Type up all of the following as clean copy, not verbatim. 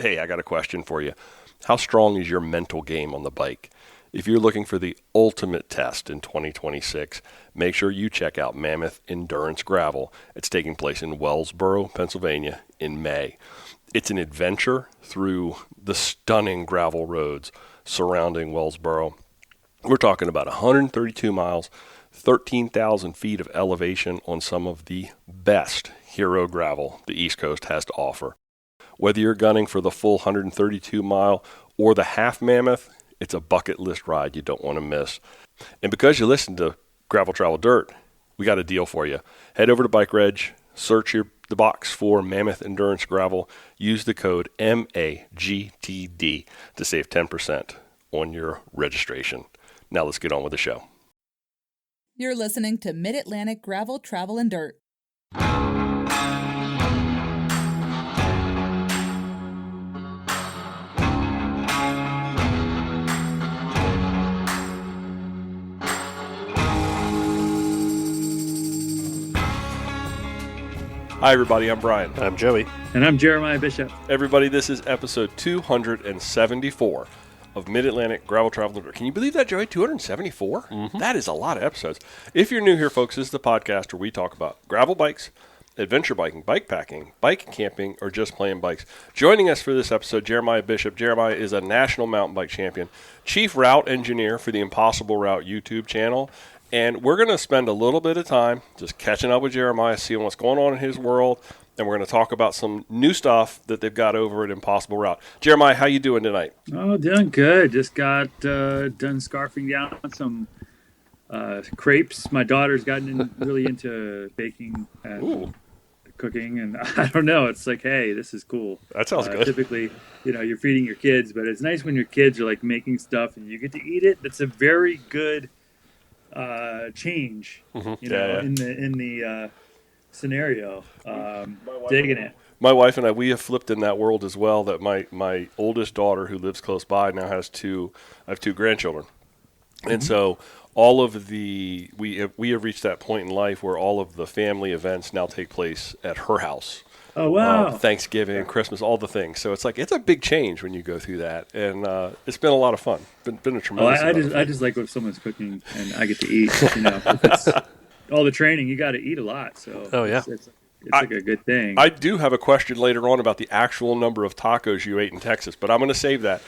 Hey, I got a question for you. How strong is your mental game on the bike? If you're looking for the ultimate test in 2026, make sure you check out Mammoth Endurance Gravel. It's taking place in Wellsboro, Pennsylvania in May. It's an adventure through the stunning gravel roads surrounding Wellsboro. We're talking about 132 miles, 13,000 feet of elevation on some of the best hero gravel the East Coast has to offer. Whether you're gunning for the full 132 mile or the half mammoth, it's a bucket list ride you don't want to miss. And because you listen to Gravel Travel Dirt, we got a deal for you. Head over to Bike Reg, search the box for Mammoth Endurance Gravel, use the code MAGTD to save 10% on your registration. Now let's get on with the show. You're listening to Mid-Atlantic Gravel, Travel, and Dirt. Hi, everybody. I'm Brian. I'm Joey. And I'm Jeremiah Bishop. Everybody, this is episode 274 of Mid-Atlantic Gravel Travel. Can you believe that, Joey? 274? Mm-hmm. That is a lot of episodes. If you're new here, folks, this is the podcast where we talk about gravel bikes, adventure biking, bike packing, bike camping, or just playing bikes. Joining us for this episode, Jeremiah Bishop. Jeremiah is a national mountain bike champion, chief route engineer for the Impossible Route YouTube channel. And we're going to spend a little bit of time just catching up with Jeremiah, seeing what's going on in his world, and we're going to talk about some new stuff that they've got over at Impossible Route. Jeremiah, how you doing tonight? Oh, doing good. Just got done scarfing down some crepes. My daughter's gotten really into baking and cooking, and I don't know. It's like, hey, this is cool. That sounds good. Typically, you're feeding your kids, but it's nice when your kids are like making stuff and you get to eat it. That's a very good change, in the scenario. Digging it. My wife and I, we have flipped in that world as well. That my oldest daughter, who lives close by, now has I have two grandchildren, and so all of we have reached that point in life where all of the family events now take place at her house. Oh, wow. Thanksgiving, Christmas, all the things. So it's like, it's a big change when you go through that. And it's been a lot of fun. Been a tremendous I just like when someone's cooking and I get to eat, It's all the training, you got to eat a lot. So it's like a good thing. I do have a question later on about the actual number of tacos you ate in Texas, but I'm going to save that.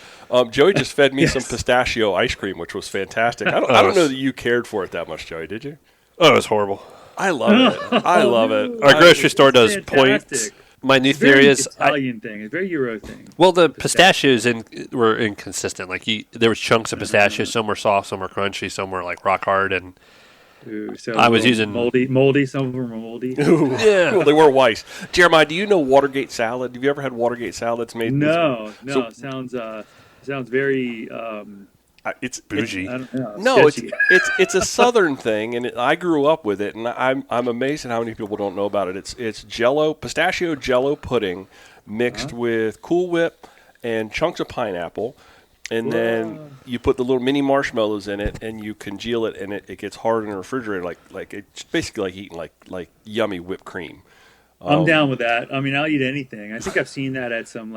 Joey just fed me some pistachio ice cream, which was fantastic. I don't know that you cared for it that much, Joey, did you? Oh, it was horrible. I love it. I love it. Our grocery store does fantastic. points. My new theory is Italian thing. It's a very Euro thing. Well, the pistachios were inconsistent. Like there was chunks of pistachios. Some were soft, some were crunchy, some were like rock hard. And so I was using moldy. Some of them were moldy. Yeah, well, they were white. Jeremiah, do you know Watergate salad? Have you ever had Watergate salad? That's made. No. It sounds very. It's bougie. No, it's a Southern thing, and I grew up with it, and I'm amazed at how many people don't know about it. It's pistachio Jello pudding mixed with Cool Whip and chunks of pineapple, and then you put the little mini marshmallows in it, and you congeal it, and it gets hard in the refrigerator, like it's basically like eating like yummy whipped cream. I'm down with that. I mean, I'll eat anything. I think I've seen that at some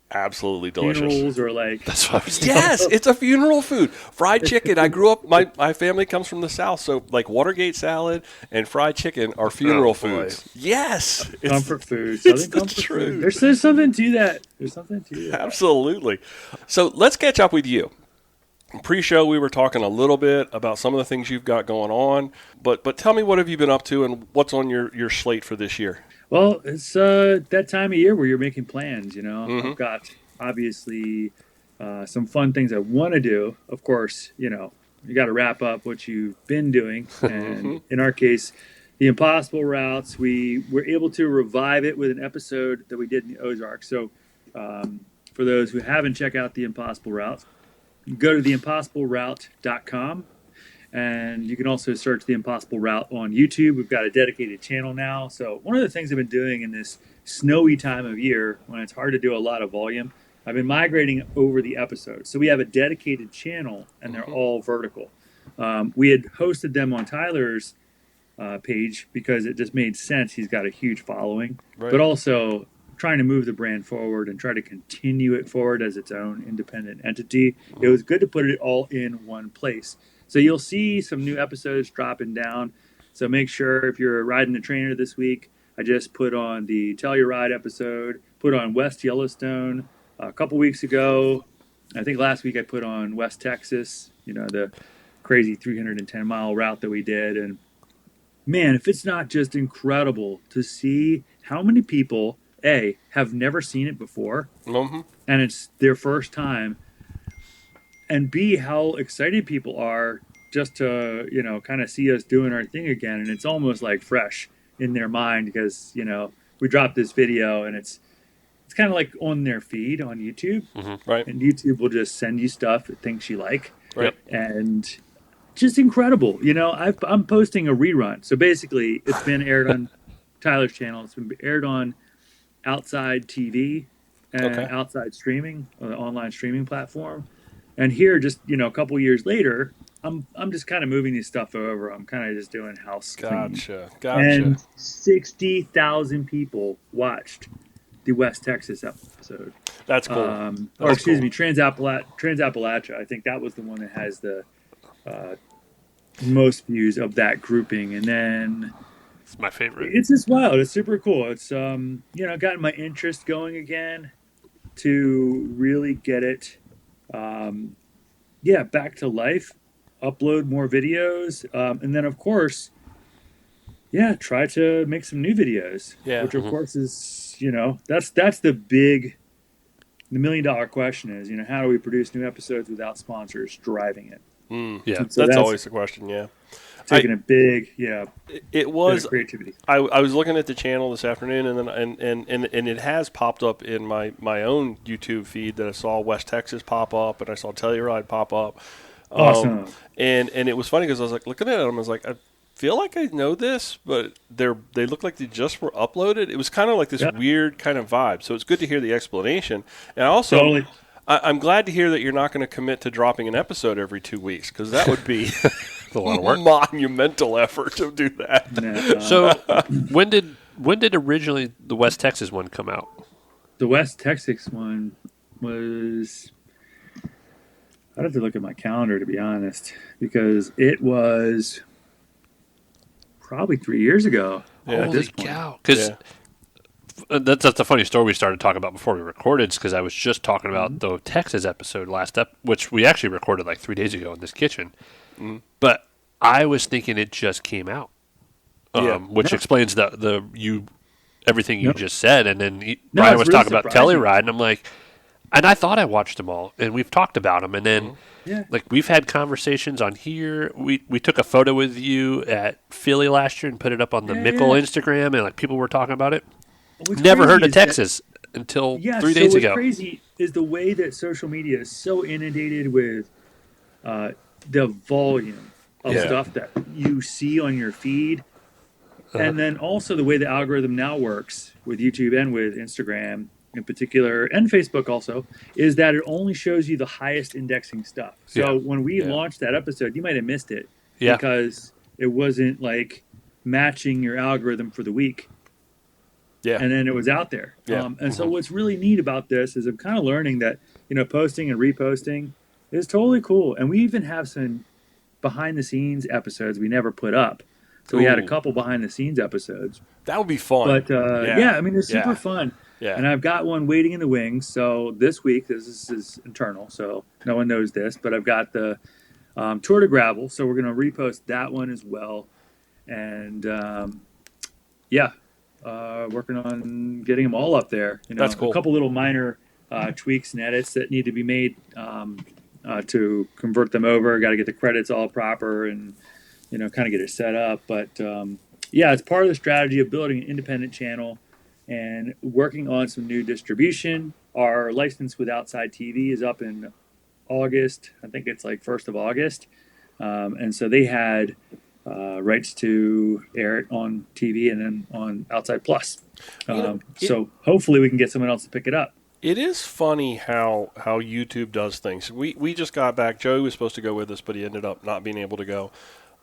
absolutely delicious. Funerals or That's what I was Yes, it's a funeral food. Fried chicken. I grew up, my family comes from the South, so like Watergate salad and fried chicken are funeral foods. Yes. Comfort food. It's the truth. There's something to that. Absolutely. So let's catch up with you. Pre-show, we were talking a little bit about some of the things you've got going on, but tell me, what have you been up to and what's on your slate for this year? Well, it's that time of year where you're making plans, I've got, obviously, some fun things I want to do. Of course, you got to wrap up what you've been doing. And in our case, the Impossible Routes, we were able to revive it with an episode that we did in the Ozarks. So for those who haven't checked out the Impossible Routes, go to theimpossibleroute.com. And you can also search The Impossible Route on YouTube. We've got a dedicated channel now. So one of the things I've been doing in this snowy time of year, when it's hard to do a lot of volume, I've been migrating over the episodes. So we have a dedicated channel, and they're all vertical. We had hosted them on Tyler's page because it just made sense. He's got a huge following. Right. But also, trying to move the brand forward and try to continue it forward as its own independent entity, it was good to put it all in one place. So you'll see some new episodes dropping down. So make sure if you're riding a trainer this week, I just put on the Tell Your Ride episode, put on West Yellowstone a couple weeks ago. I think last week I put on West Texas, the crazy 310-mile route that we did. And man, if it's not just incredible to see how many people, A, have never seen it before, and it's their first time, and B, how excited people are just to, kind of see us doing our thing again. And it's almost like fresh in their mind because, we dropped this video and it's kind of like on their feed on YouTube. Right. And YouTube will just send you stuff it thinks you like. Right. And just incredible. I'm posting a rerun. So basically, it's been aired on Tyler's channel. It's been aired on Outside TV and Outside Streaming, online streaming platform. And here, just a couple years later, I'm just kind of moving this stuff over. I'm kind of just doing house cleaning. Gotcha. And 60,000 people watched the West Texas episode. That's cool. Trans-Appalachia. I think that was the one that has the most views of that grouping. And then It's my favorite. it's just wild. It's super cool. It's gotten my interest going again to really get it back to life, upload more videos, and then of course try to make some new videos, which of course is that's the $1 million question is how do we produce new episodes without sponsors driving it. So that's always the question. Taking a big it was bit of creativity. I was looking at the channel this afternoon, and then and it has popped up in my own YouTube feed that I saw West Texas pop up, and I saw Telluride pop up. Awesome. And it was funny because I was like looking at them, I was like, I feel like I know this, but they look like they just were uploaded. It was kind of like this weird kind of vibe. So it's good to hear the explanation, and also. Totally. I'm glad to hear that you're not going to commit to dropping an episode every 2 weeks, because that would be a lot of work. Monumental effort to do that. No. So when did originally the West Texas one come out? The West Texas one was... I'd have to look at my calendar, to be honest, because it was probably 3 years ago. Holy cow. Because that's a funny story we started talking about before we recorded, because I was just talking about the Texas episode which we actually recorded like 3 days ago in this kitchen. But I was thinking it just came out, which explains everything you just said. And then Brian was really talking about Telluride, and I'm like, and I thought I watched them all, and we've talked about them. And then like we've had conversations on here. We took a photo with you at Philly last year and put it up on the Mickle Instagram, and like people were talking about it. Never heard of Texas until 3 days ago. What's crazy is the way that social media is so inundated with the volume of stuff that you see on your feed. And then also the way the algorithm now works with YouTube and with Instagram in particular, and Facebook also, is that it only shows you the highest indexing stuff. So when we launched that episode, you might have missed it because it wasn't like matching your algorithm for the week. And then it was out there. So what's really neat about this is I'm kind of learning that, posting and reposting is totally cool. And we even have some behind the scenes episodes we never put up. So we had a couple behind the scenes episodes. That would be fun. But it's super fun. And I've got one waiting in the wings. So this week, this is internal, so no one knows this, but I've got the Tour de Gravel. So we're going to repost that one as well. And working on getting them all up there. That's cool. A couple little minor tweaks and edits that need to be made to convert them over. Got to get the credits all proper and kind of get it set up. But it's part of the strategy of building an independent channel and working on some new distribution. Our license with Outside TV is up in August. I think it's like 1st of August. And so they had rights to air it on TV and then on Outside Plus. So hopefully we can get someone else to pick it up. It is funny how YouTube does things. We just got back. Joey was supposed to go with us, but he ended up not being able to go.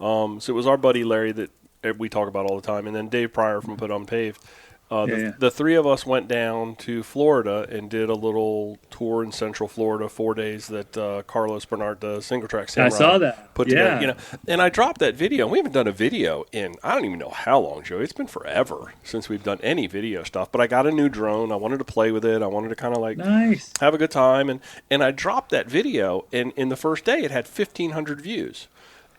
So it was our buddy Larry that we talk about all the time, and then Dave Pryor from Put Unpaved. The three of us went down to Florida and did a little tour in Central Florida, 4 days that Carlos Bernard, the single track samurai, I saw that. put together. You know, and I dropped that video. We haven't done a video in I don't even know how long, Joe. It's been forever since we've done any video stuff. But I got a new drone. I wanted to play with it. I wanted to kind of like have a good time. And I dropped that video, and in the first day, it had 1,500 views.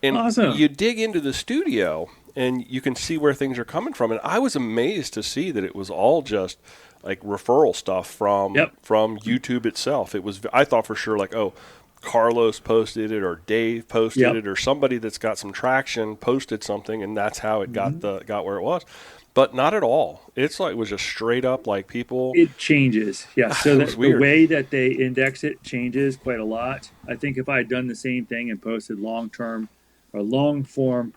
And awesome. You dig into the studio, and you can see where things are coming from. And I was amazed to see that it was all just like referral stuff from YouTube itself. It was, I thought for sure like, oh, Carlos posted it or Dave posted it or somebody that's got some traction posted something, and that's how it got where it was. But not at all. It's like it was just straight up like people. It changes, yeah. So the way that they index it changes quite a lot. I think if I had done the same thing and posted long-term or long-form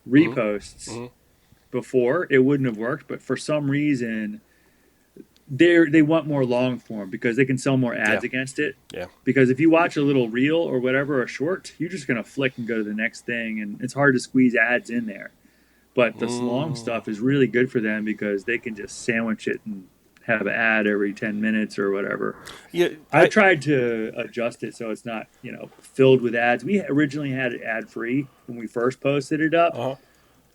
reposts before, it wouldn't have worked. But for some reason, they want more long form because they can sell more ads against it. Yeah. Because if you watch a little reel or whatever, a short, you're just gonna flick and go to the next thing, and it's hard to squeeze ads in there. But this long stuff is really good for them because they can just sandwich it and have an ad every 10 minutes or whatever. Yeah, I tried to adjust it so it's not, filled with ads. We originally had it ad free when we first posted it up,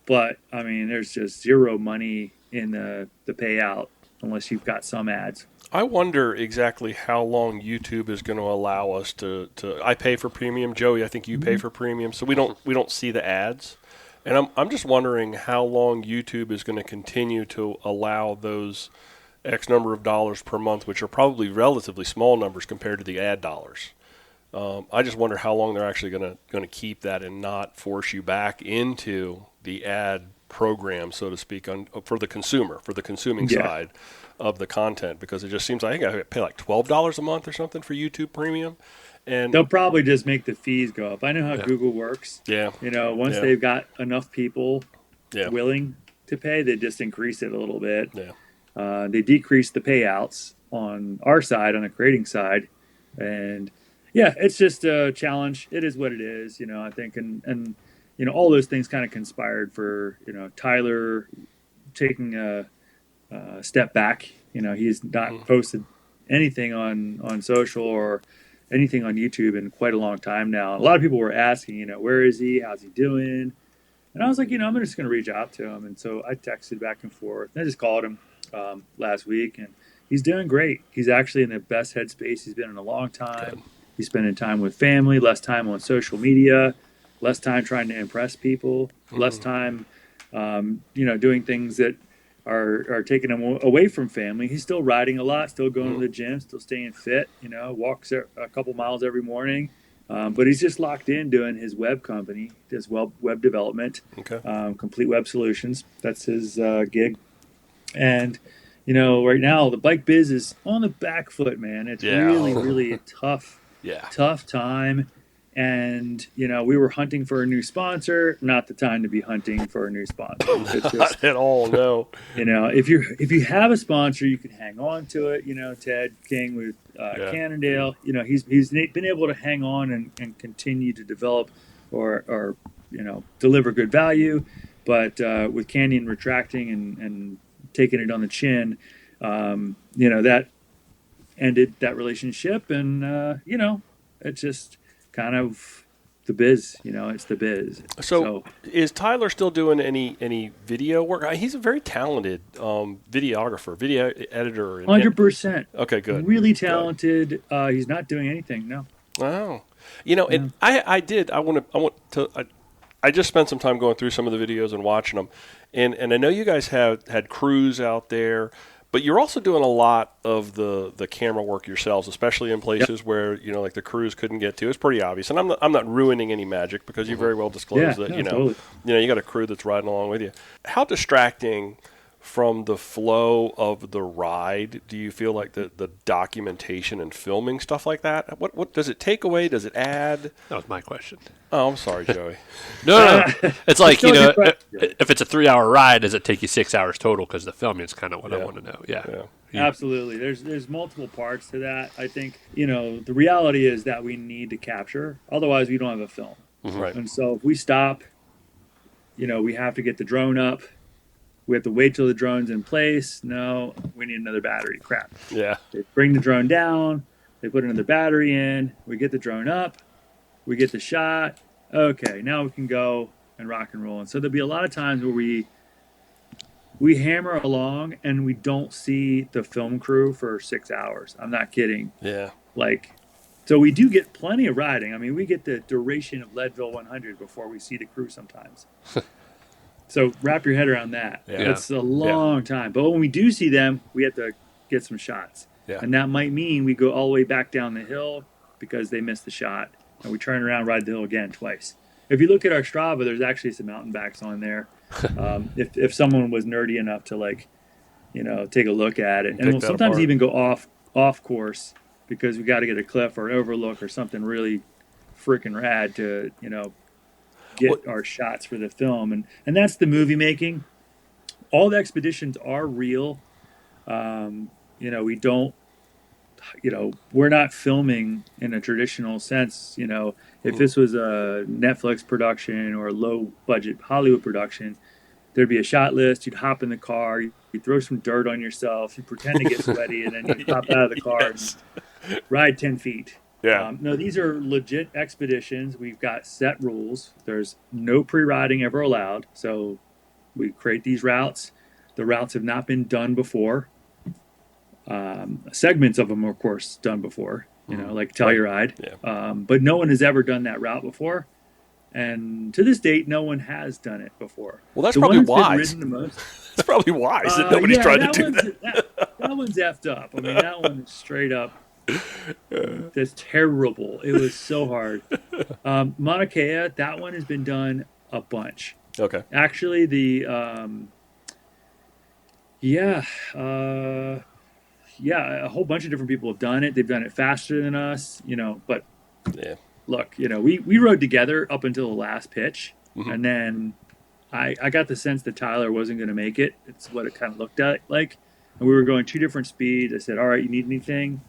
but I mean, there's just zero money in the payout unless you've got some ads. I wonder exactly how long YouTube is going to allow us to. I pay for premium, Joey. I think you pay for premium, so we don't see the ads. And I'm just wondering how long YouTube is going to continue to allow those X number of dollars per month, which are probably relatively small numbers compared to the ad dollars. I just wonder how long they're actually going to keep that and not force you back into the ad program, so to speak, for the consumer, for the consuming side of the content, because it just seems like I think I pay like $12 a month or something for YouTube Premium. And they'll probably just make the fees go up. I know how Google works. Yeah. Once they've got enough people willing to pay, they just increase it a little bit. Yeah. They decrease the payouts on our side, on the creating side. And it's just a challenge. It is what it is, I think. And all those things kind of conspired for, Tyler taking a step back. He's not posted anything on social or anything on YouTube in quite a long time now. A lot of people were asking, where is he? How's he doing? And I was like, I'm just going to reach out to him. And so I texted back and forth. I just called him last week, and he's doing great. He's actually in the best headspace he's been in a long time. Good. He's spending time with family, less time on social media, less time trying to impress people, less time, doing things that are taking him away from family. He's still riding a lot, still going to the gym, still staying fit, walks a couple miles every morning. But he's just locked in doing his web company, does web development, Complete Web Solutions. That's his gig. And, right now the bike biz is on the back foot, man. It's really, really a tough time. And, we were hunting for a new sponsor. Not the time to be hunting for a new sponsor. It's just, not at all, no. If you have a sponsor, you can hang on to it. Ted King with Cannondale, he's been able to hang on and continue to develop or deliver good value. But with Canyon retracting and taking it on the chin, that ended that relationship. And, it's just kind of the biz, it's the biz. So is Tyler still doing any video work? He's a very talented videographer, video editor. 100%. Okay, good. Really talented. Good. He's not doing anything, no. Oh, and I just spent some time going through some of the videos and watching them, and I know you guys have had crews out there. But you're also doing a lot of the camera work yourselves, especially in places where like the crews couldn't get to. It's pretty obvious, and I'm not ruining any magic because you very well disclosed that totally. You got a crew that's riding along with you. How distracting from the flow of the ride do you feel like the documentation and filming stuff like that? What does it take away? Does it add? That was my question. Oh, I'm sorry, Joey. No. It's like, if it's a 3-hour ride, does it take you 6 hours total? Because the filming is kind of what I want to know. Yeah. Absolutely. There's multiple parts to that. I think, the reality is that we need to capture. Otherwise, we don't have a film. Right. And so if we stop, we have to get the drone up. We have to wait till the drone's in place. No, we need another battery. Crap. Yeah. They bring the drone down. They put another battery in. We get the drone up. We get the shot. Okay, now we can go and rock and roll. And so there'll be a lot of times where we hammer along and we don't see the film crew for 6 hours. I'm not kidding. Yeah. So we do get plenty of riding. I mean, we get the duration of Leadville 100 before we see the crew sometimes. So wrap your head around that. Yeah. It's a long time. But when we do see them, we have to get some shots. Yeah. And that might mean we go all the way back down the hill because they missed the shot. And we turn around, ride the hill again twice. If you look at our Strava, there's actually some mountain bikes on there. If someone was nerdy enough to take a look at it. And we'll sometimes apart. even go off course because we got to get a cliff or an overlook or something really freaking rad to, get our shots for the film. And that's the movie making. All the expeditions are real. We don't, we're not filming in a traditional sense. If this was a Netflix production or a low budget Hollywood production, there'd be a shot list. You'd hop in the car, you'd throw some dirt on yourself, you pretend to get sweaty, and then you'd hop out of the car and ride 10 feet. Yeah. No, these are legit expeditions. We've got set rules. There's no pre-riding ever allowed. So we create these routes. The routes have not been done before. Segments of them are, of course, done before, like Telluride. Yeah. But no one has ever done that route before. And to this date, no one has done it before. Well, that's the probably one that's been wise. ridden the most. It's probably wise that nobody's tried to do that. That one's effed up. I mean, that one is straight up. That's terrible. It was so hard. Mauna Kea, that one has been done a bunch. Okay. Actually, a whole bunch of different people have done it. They've done it faster than us, but look, we rode together up until the last pitch. Mm-hmm. And then I got the sense that Tyler wasn't going to make it. It's what it kind of looked like. And we were going 2 different speeds. I said, all right, you need anything?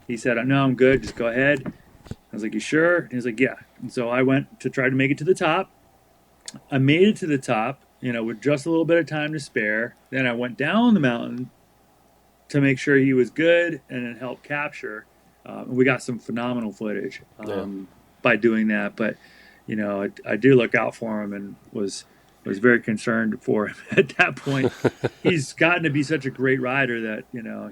He said, no, I'm good. Just go ahead. I was like, you sure? And he's like, yeah. And so I went to try to make it to the top. I made it to the top, with just a little bit of time to spare. Then I went down the mountain to make sure he was good and then help capture. We got some phenomenal footage by doing that. But, I do look out for him and was very concerned for him at that point. He's gotten to be such a great rider that,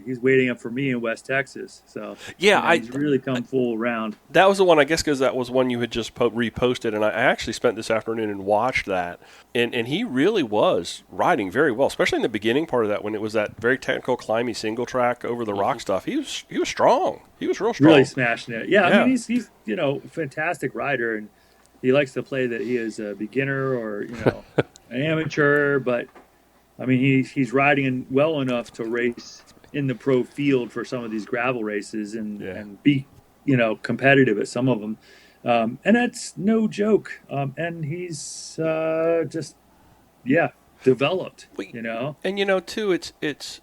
he's waiting up for me in West Texas. So he's really come full around. That was the one, I guess, because that was one you had just reposted, and I actually spent this afternoon and watched that. And he really was riding very well, especially in the beginning part of that when it was that very technical climby single track over the rock stuff. He was strong. He was real strong. Really smashing it. Yeah. I mean, he's a fantastic rider, and he likes to play that he is a beginner or, an amateur, but I mean, he's riding well enough to race in the pro field for some of these gravel races and be, competitive at some of them. And that's no joke. And he's developed, And, too, it's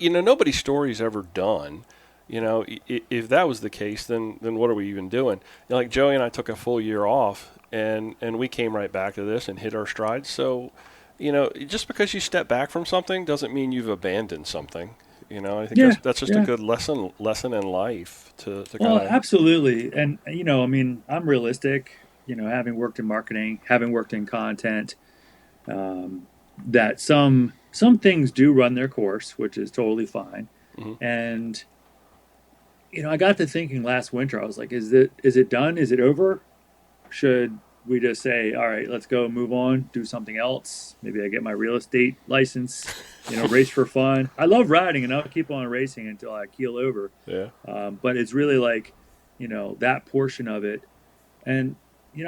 nobody's story's ever done. If that was the case, then what are we even doing? Like Joey and I took a full year off, and we came right back to this and hit our stride. So, just because you step back from something doesn't mean you've abandoned something. I think that's just a good lesson in life to kind of. Absolutely. And, I'm realistic, having worked in marketing, having worked in content, that some things do run their course, which is totally fine. Mm-hmm. And, I got to thinking last winter, I was like, is it done? Is it over? Should we just say, all right, let's go move on, do something else? Maybe I get my real estate license, race for fun. I love riding and I'll keep on racing until I keel over. Yeah. But it's really like, that portion of it. And,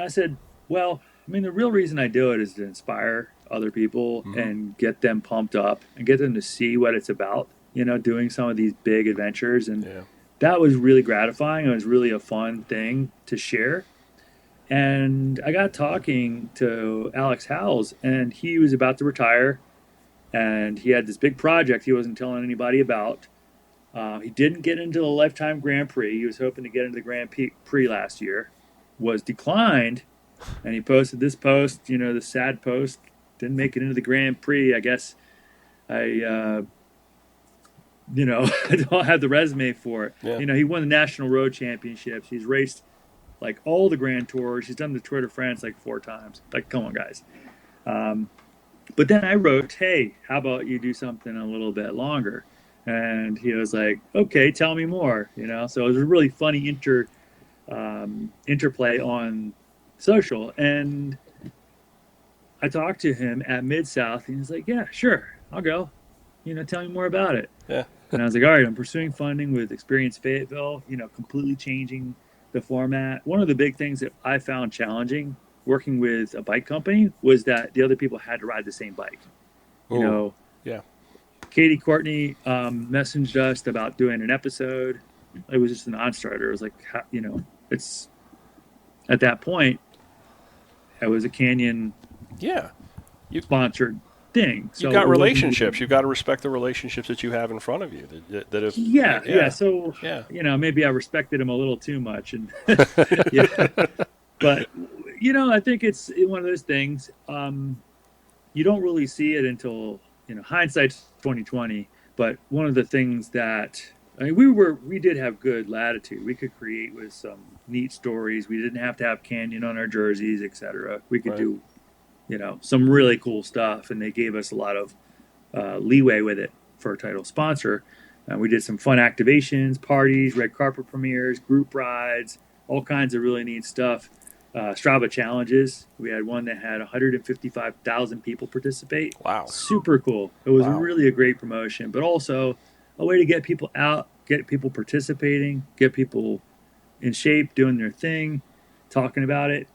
I said, well, the real reason I do it is to inspire other people and get them pumped up and get them to see what it's about, doing some of these big adventures. And that was really gratifying. It was really a fun thing to share. And I got talking to Alex Howells, and he was about to retire, and he had this big project he wasn't telling anybody about. He didn't get into the Lifetime Grand Prix. He was hoping to get into the Grand Prix last year, was declined, and he posted this post, the sad post didn't make it into the Grand Prix. I guess I I don't have the resume for it. Yeah. He won the National Road Championships. He's raced like all the Grand Tours. He's done the Tour de France like 4 times. Like, come on, guys. But then I wrote, hey, how about you do something a little bit longer? And he was like, okay, tell me more. So it was a really funny interplay on social. And I talked to him at Mid-South, and he's like, yeah, sure, I'll go. Tell me more about it. Yeah. And I was like, all right, I'm pursuing funding with Experience Fayetteville, completely changing the format. One of the big things that I found challenging working with a bike company was that the other people had to ride the same bike. Yeah. Katie Courtney messaged us about doing an episode. It was just a non-starter. It was like, it's at that point, it was a Canyon sponsored thing. So you've got relationships. You've got to respect the relationships that you have in front of you. That if So maybe I respected him a little too much, and But I think it's one of those things. You don't really see it until hindsight's 2020. But one of the things that we did have good latitude. We could create with some neat stories. We didn't have to have Canyon on our jerseys, etc. We could do some really cool stuff, and they gave us a lot of leeway with it for a title sponsor. We did some fun activations, parties, red carpet premieres, group rides, all kinds of really neat stuff. Strava challenges. We had one that had 155,000 people participate. Wow. Super cool. It was really a great promotion, but also a way to get people out, get people participating, get people in shape, doing their thing, talking about it.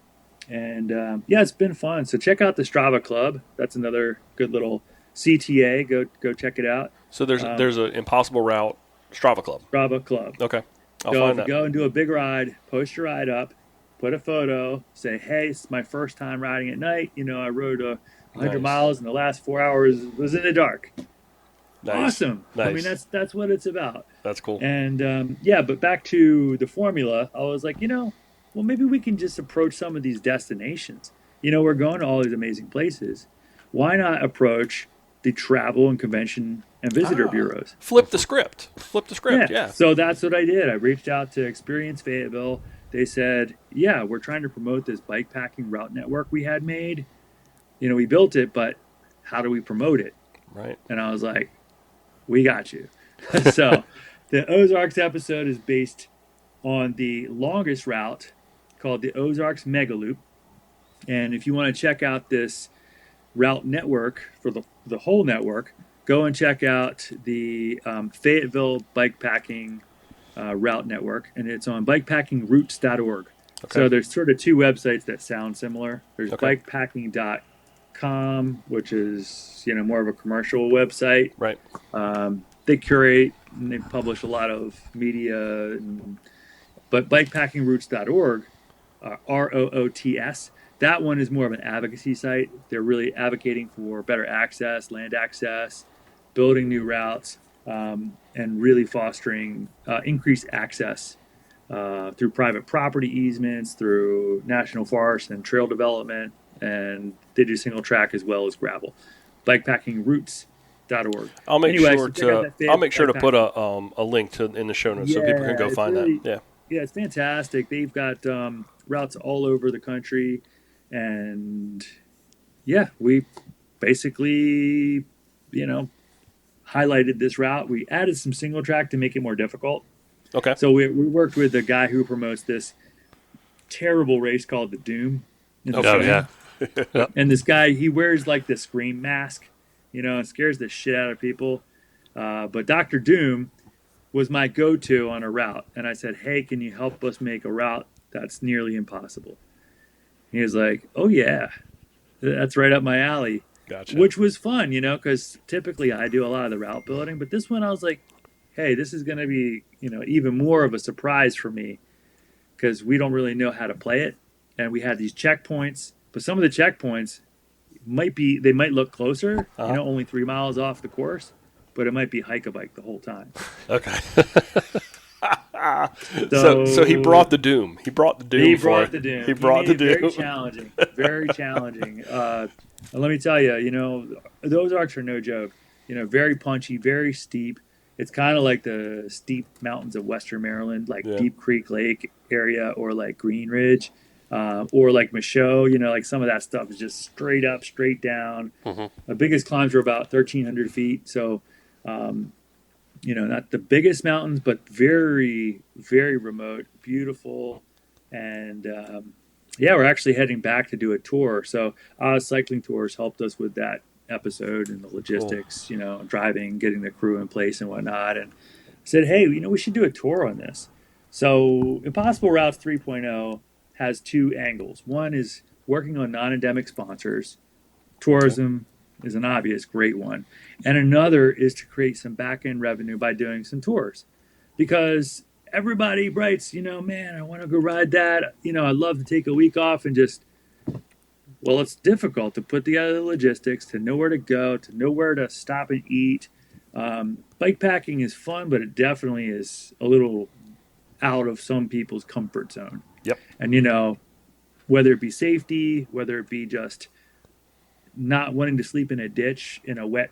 And it's been fun. So check out the Strava Club. That's another good little CTA. Go check it out. So there's an Impossible Route Strava Club. Strava Club. Okay. I'll find that. Go and do a big ride. Post your ride up. Put a photo. Say, hey, it's my first time riding at night. I rode 100 miles, and the last 4 hours was in the dark. Nice. Awesome. Nice. I mean, that's what it's about. That's cool. And but back to the formula, I was like, well, maybe we can just approach some of these destinations. We're going to all these amazing places. Why not approach the travel and convention and visitor bureaus? Flip the script. Yeah. So that's what I did. I reached out to Experience Fayetteville. They said, yeah, we're trying to promote this bike packing route network we had made. We built it, but how do we promote it? Right. And I was like, we got you. So the Ozarks episode is based on the longest route called the Ozarks Mega Loop. And if you want to check out this route network for the whole network, go and check out the Fayetteville Bikepacking route network. And it's on bikepackingroutes.org. Okay. So there's sort of 2 websites that sound similar. There's bikepacking.com, which is more of a commercial website. Right. They curate and they publish a lot of media, but bikepackingroutes.org, ROOTS, that one is more of an advocacy site. They're really advocating for better access, land access, building new routes, and really fostering increased access through private property easements, through national forest and trail development, and they do single track as well as gravel. Bikepackingroutes.org. I'll make sure to put a link in the show notes so people can go find that. Yeah, it's fantastic. They've got routes all over the country, and we basically highlighted this route. We added some single track to make it more difficult. Okay. So we worked with the guy who promotes this terrible race called the Doom. And this guy, he wears like the scream mask, and scares the shit out of people. But Dr. Doom was my go-to on a route. And I said, hey, can you help us make a route that's nearly impossible? He was like, oh, yeah, that's right up my alley. Gotcha. Which was fun, because typically I do a lot of the route building. But this one I was like, hey, this is going to be, even more of a surprise for me because we don't really know how to play it. And we had these checkpoints. But some of the checkpoints might look closer, only 3 miles off the course, but it might be hike-a-bike the whole time. Okay. So he brought the Doom. He brought the Doom. Very challenging. Very challenging. And let me tell you, you know, those arcs are no joke. You know, very punchy, very steep. It's kind of like the steep mountains of Western Maryland, like Yeah. Deep Creek Lake area, or like Green Ridge, or like Michaud. You know, like some of that stuff is just straight up, straight down. The biggest climbs are about 1,300 feet. So, um, you know, not the biggest mountains, but very, very remote, beautiful. And yeah, we're actually heading back to do a tour. So Cycling Tours helped us with that episode and the logistics, you know, driving, getting the crew in place and whatnot. And I said, hey, you know, we should do a tour on this. So Impossible Routes 3.0 has two angles. One is working on non-endemic sponsors. Tourism is an obvious great one. And another is to create some back-end revenue by doing some tours. Because everybody writes, you know, man, I want to go ride that. You know, I'd love to take a week off and just, well, it's difficult to put together the logistics, to know where to go, to know where to stop and eat. Bike packing is fun, but it definitely is a little out of some people's comfort zone. Yep. And, you know, whether it be safety, whether it be just not wanting to sleep in a ditch in a wet,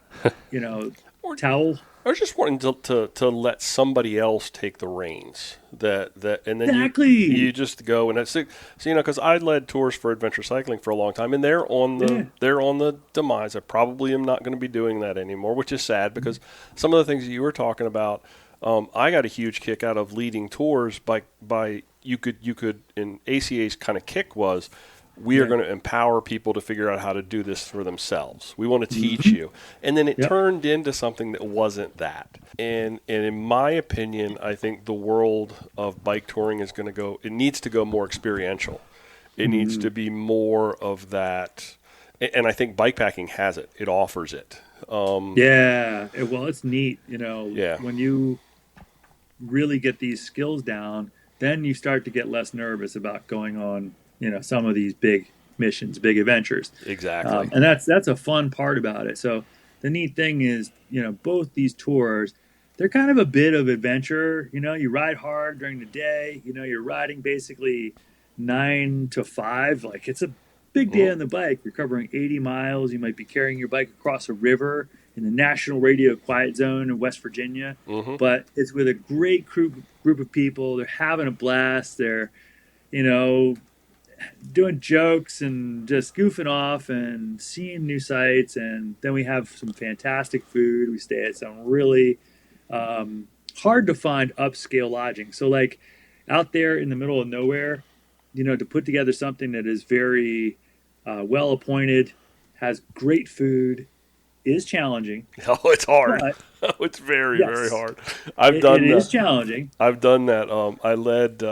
you know, towel. Or just wanting to let somebody else take the reins. And then Exactly. you just go and so you know, because I led tours for adventure cycling for a long time, and they're on the demise. I probably am not going to be doing that anymore, which is sad because some of the things that you were talking about, I got a huge kick out of leading tours by you could and ACA's kind of kick was, we are going to empower people to figure out how to do this for themselves. We want to teach you. And then it turned into something that wasn't that. And in my opinion, I think the world of bike touring is going to go, it needs to go more experiential. It needs to be more of that. And I think bikepacking has it. It offers it. Well, it's neat. You know, when you really get these skills down, then you start to get less nervous about going on, you know, some of these big missions, big adventures. Exactly. And that's a fun part about it. So the neat thing is, you know, both these tours, they're kind of a bit of adventure. You know, you ride hard during the day. You know, you're riding basically 9 to 5. Like, it's a big day on the bike. You're covering 80 miles. You might be carrying your bike across a river in the National Radio Quiet Zone in West Virginia. But it's with a great group of people. They're having a blast. They're, you know, doing jokes and just goofing off and seeing new sights. And then we have some fantastic food. We stay at some really hard to find upscale lodging. So like out there in the middle of nowhere, you know, to put together something that is very well appointed, has great food, is challenging. Oh, it's hard. It's very hard. It is challenging. I've done that. I led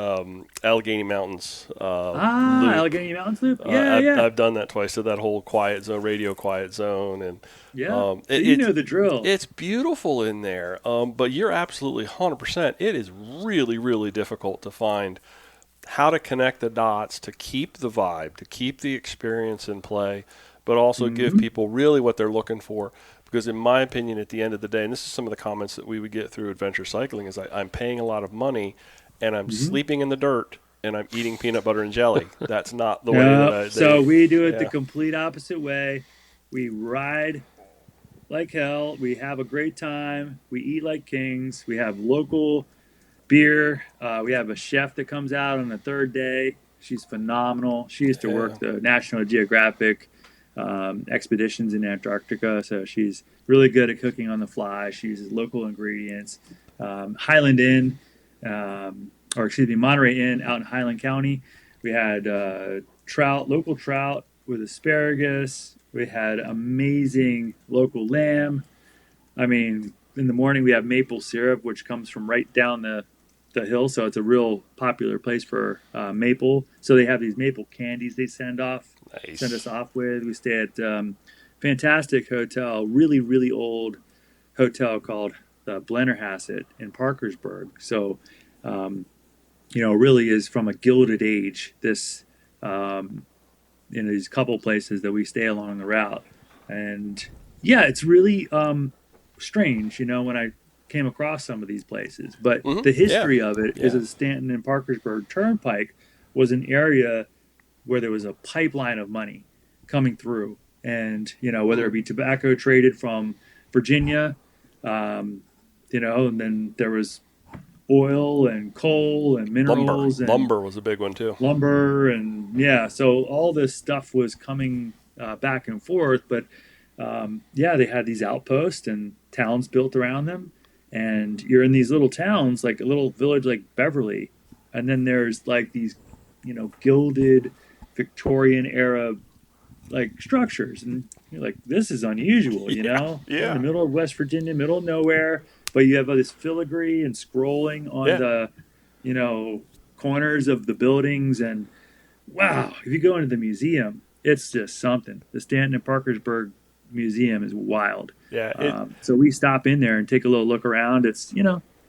Allegheny Mountains. Loop. Allegheny Mountains Loop. I've done that twice. So that whole quiet zone, radio quiet zone, and you know the drill. It's beautiful in there. But you're absolutely 100%. It is really, really difficult to find how to connect the dots, to keep the vibe, to keep the experience in play, but also give people really what they're looking for. Because in my opinion, at the end of the day, and this is some of the comments that we would get through adventure cycling, is I'm paying a lot of money and I'm sleeping in the dirt and I'm eating peanut butter and jelly. That's not the way that So we do it the complete opposite way. We ride like hell. We have a great time. We eat like kings. We have local beer. We have a chef that comes out on the third day. She's phenomenal. She used to work the National Geographic expeditions in Antarctica, so she's really good at cooking on the fly. She uses local ingredients. Highland Inn, Monterey Inn out in Highland County. We had local trout with asparagus. We had amazing local lamb. I mean, in the morning we have maple syrup, which comes from right down the hill, so it's a real popular place for maple. So they have these maple candies they send us off with. We stay at fantastic hotel, really, really old hotel called the Blennerhassett in Parkersburg. So, you know, really is from a gilded age, this, these couple places that we stay along the route. And yeah, it's really strange, you know, when I came across some of these places. But the history of it is the Stanton and Parkersburg Turnpike was an area where there was a pipeline of money coming through and whether it be tobacco traded from Virginia, and then there was oil and coal and minerals and Lumber was a big one too. lumber, and so all this stuff was coming back and forth. But they had these outposts and towns built around them, and you're in these little towns, like a little village like Beverly, and then there's like these gilded Victorian era like structures, and you're like, this is unusual, in the middle of West Virginia, middle of nowhere, but you have this filigree and scrolling on the corners of the buildings, and wow, if you go into the museum, it's just something. The Stanton and Parkersburg Museum is wild. So we stop in there and take a little look around. It's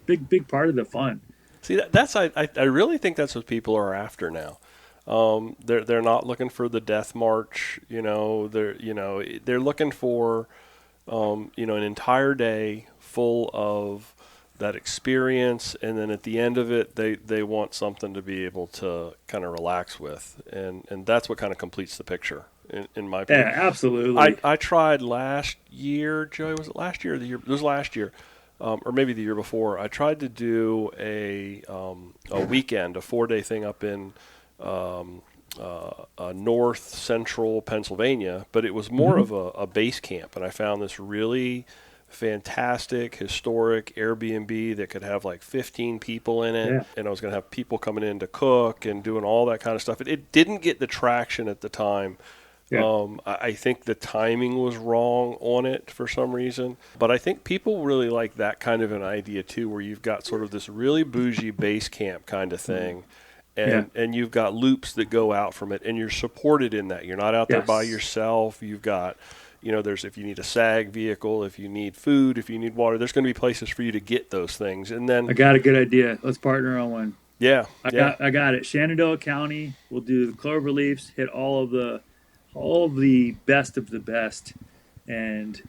big part of the fun. See, I really think that's what people are after now. They're not looking for the death march. They're looking for an entire day full of that experience, and then at the end of it, they want something to be able to kind of relax with, and that's what kind of completes the picture, in my opinion. Yeah, absolutely. I tried last year, Joey. Was it last year or the year? It was last year. Or maybe the year before. I tried to do a weekend, a 4-day thing up in north central Pennsylvania, but it was more of a base camp, and I found this really fantastic historic Airbnb that could have like 15 people in it, and I was going to have people coming in to cook and doing all that kind of stuff. It didn't get the traction at the time. I think the timing was wrong on it for some reason, but I think people really like that kind of an idea too, where you've got sort of this really bougie base camp kind of thing, and you've got loops that go out from it, and you're supported in that. You're not out there by yourself. You've got, there's, if you need a SAG vehicle, if you need food, if you need water, there's going to be places for you to get those things. And then I got a good idea. Let's partner on one. I got it. Shenandoah County. We'll do the clover leaves, hit all of the best of the best, and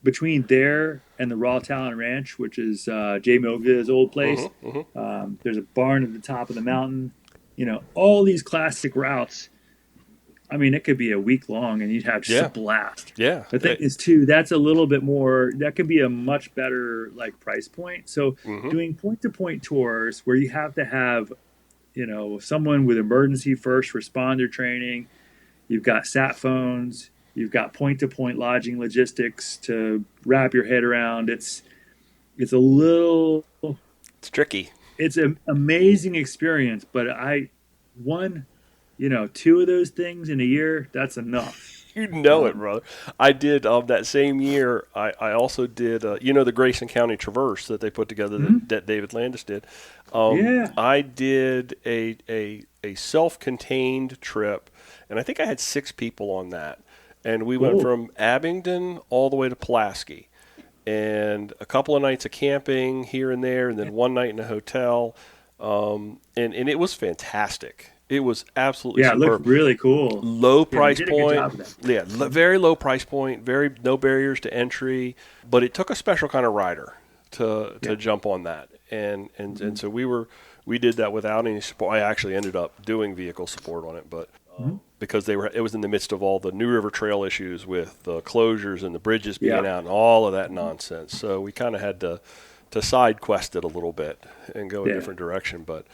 between there and the Raw Talent Ranch, which is Jay Milvia's old place, there's a barn at the top of the mountain. All these classic routes. I mean, it could be a week long, and you'd have just a blast. The thing is too, that's a little bit more. That could be a much better like price point. So doing point-to-point tours where you have to have someone with emergency first responder training, you've got sat phones, you've got point-to-point lodging logistics to wrap your head around. It's tricky. It's an amazing experience, but two of those things in a year, that's enough. It, brother. I did that same year. I also did the Grayson County Traverse that they put together that David Landis did. I did a self-contained trip, and I think I had 6 people on that. And we went from Abingdon all the way to Pulaski, and a couple of nights of camping here and there, and then one night in a hotel. And it was fantastic. It was absolutely superb. It looked really cool. Low price point. Very low price point. No barriers to entry. But it took a special kind of rider to jump on that. And so we did that without any support. I actually ended up doing vehicle support on it, but because it was in the midst of all the New River Trail issues with the closures and the bridges being out and all of that nonsense. So we kind of had to side quest it a little bit and go a different direction, but.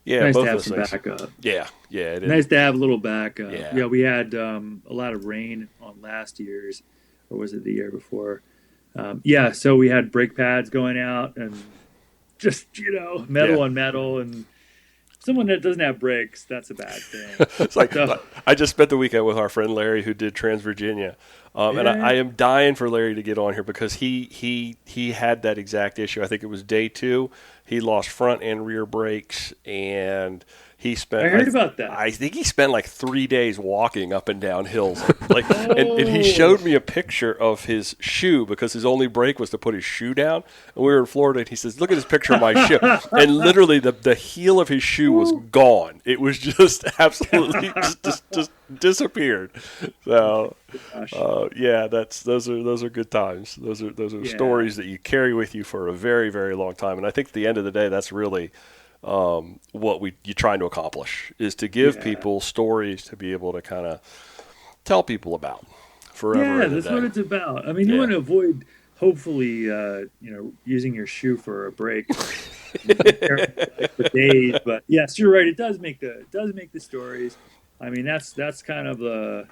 Yeah, nice both to have those some things. backup. Yeah, it is. Nice to have a little backup. Yeah, we had a lot of rain on last year's, or was it the year before? So we had brake pads going out and just, metal on metal, and someone that doesn't have brakes, that's a bad thing. It's like I just spent the weekend with our friend Larry who did Trans-Virginia. And I am dying for Larry to get on here because he had that exact issue. I think it was day 2. He lost front and rear brakes, and he spent. I heard about that. I think he spent like 3 days walking up and down hills. And he showed me a picture of his shoe because his only brake was to put his shoe down. And we were in Florida, and he says, "Look at this picture of my shoe." And literally, the heel of his shoe was gone. It was just absolutely just disappeared. So. Those are good times. Those are stories that you carry with you for a very, very long time. And I think at the end of the day, that's really what you're trying to accomplish is to give people stories to be able to kind of tell people about forever. Yeah, that's what it's about. I mean, you want to avoid, hopefully, using your shoe for a break for days. But yes, you're right. It does make the stories. I mean, that's kind of the,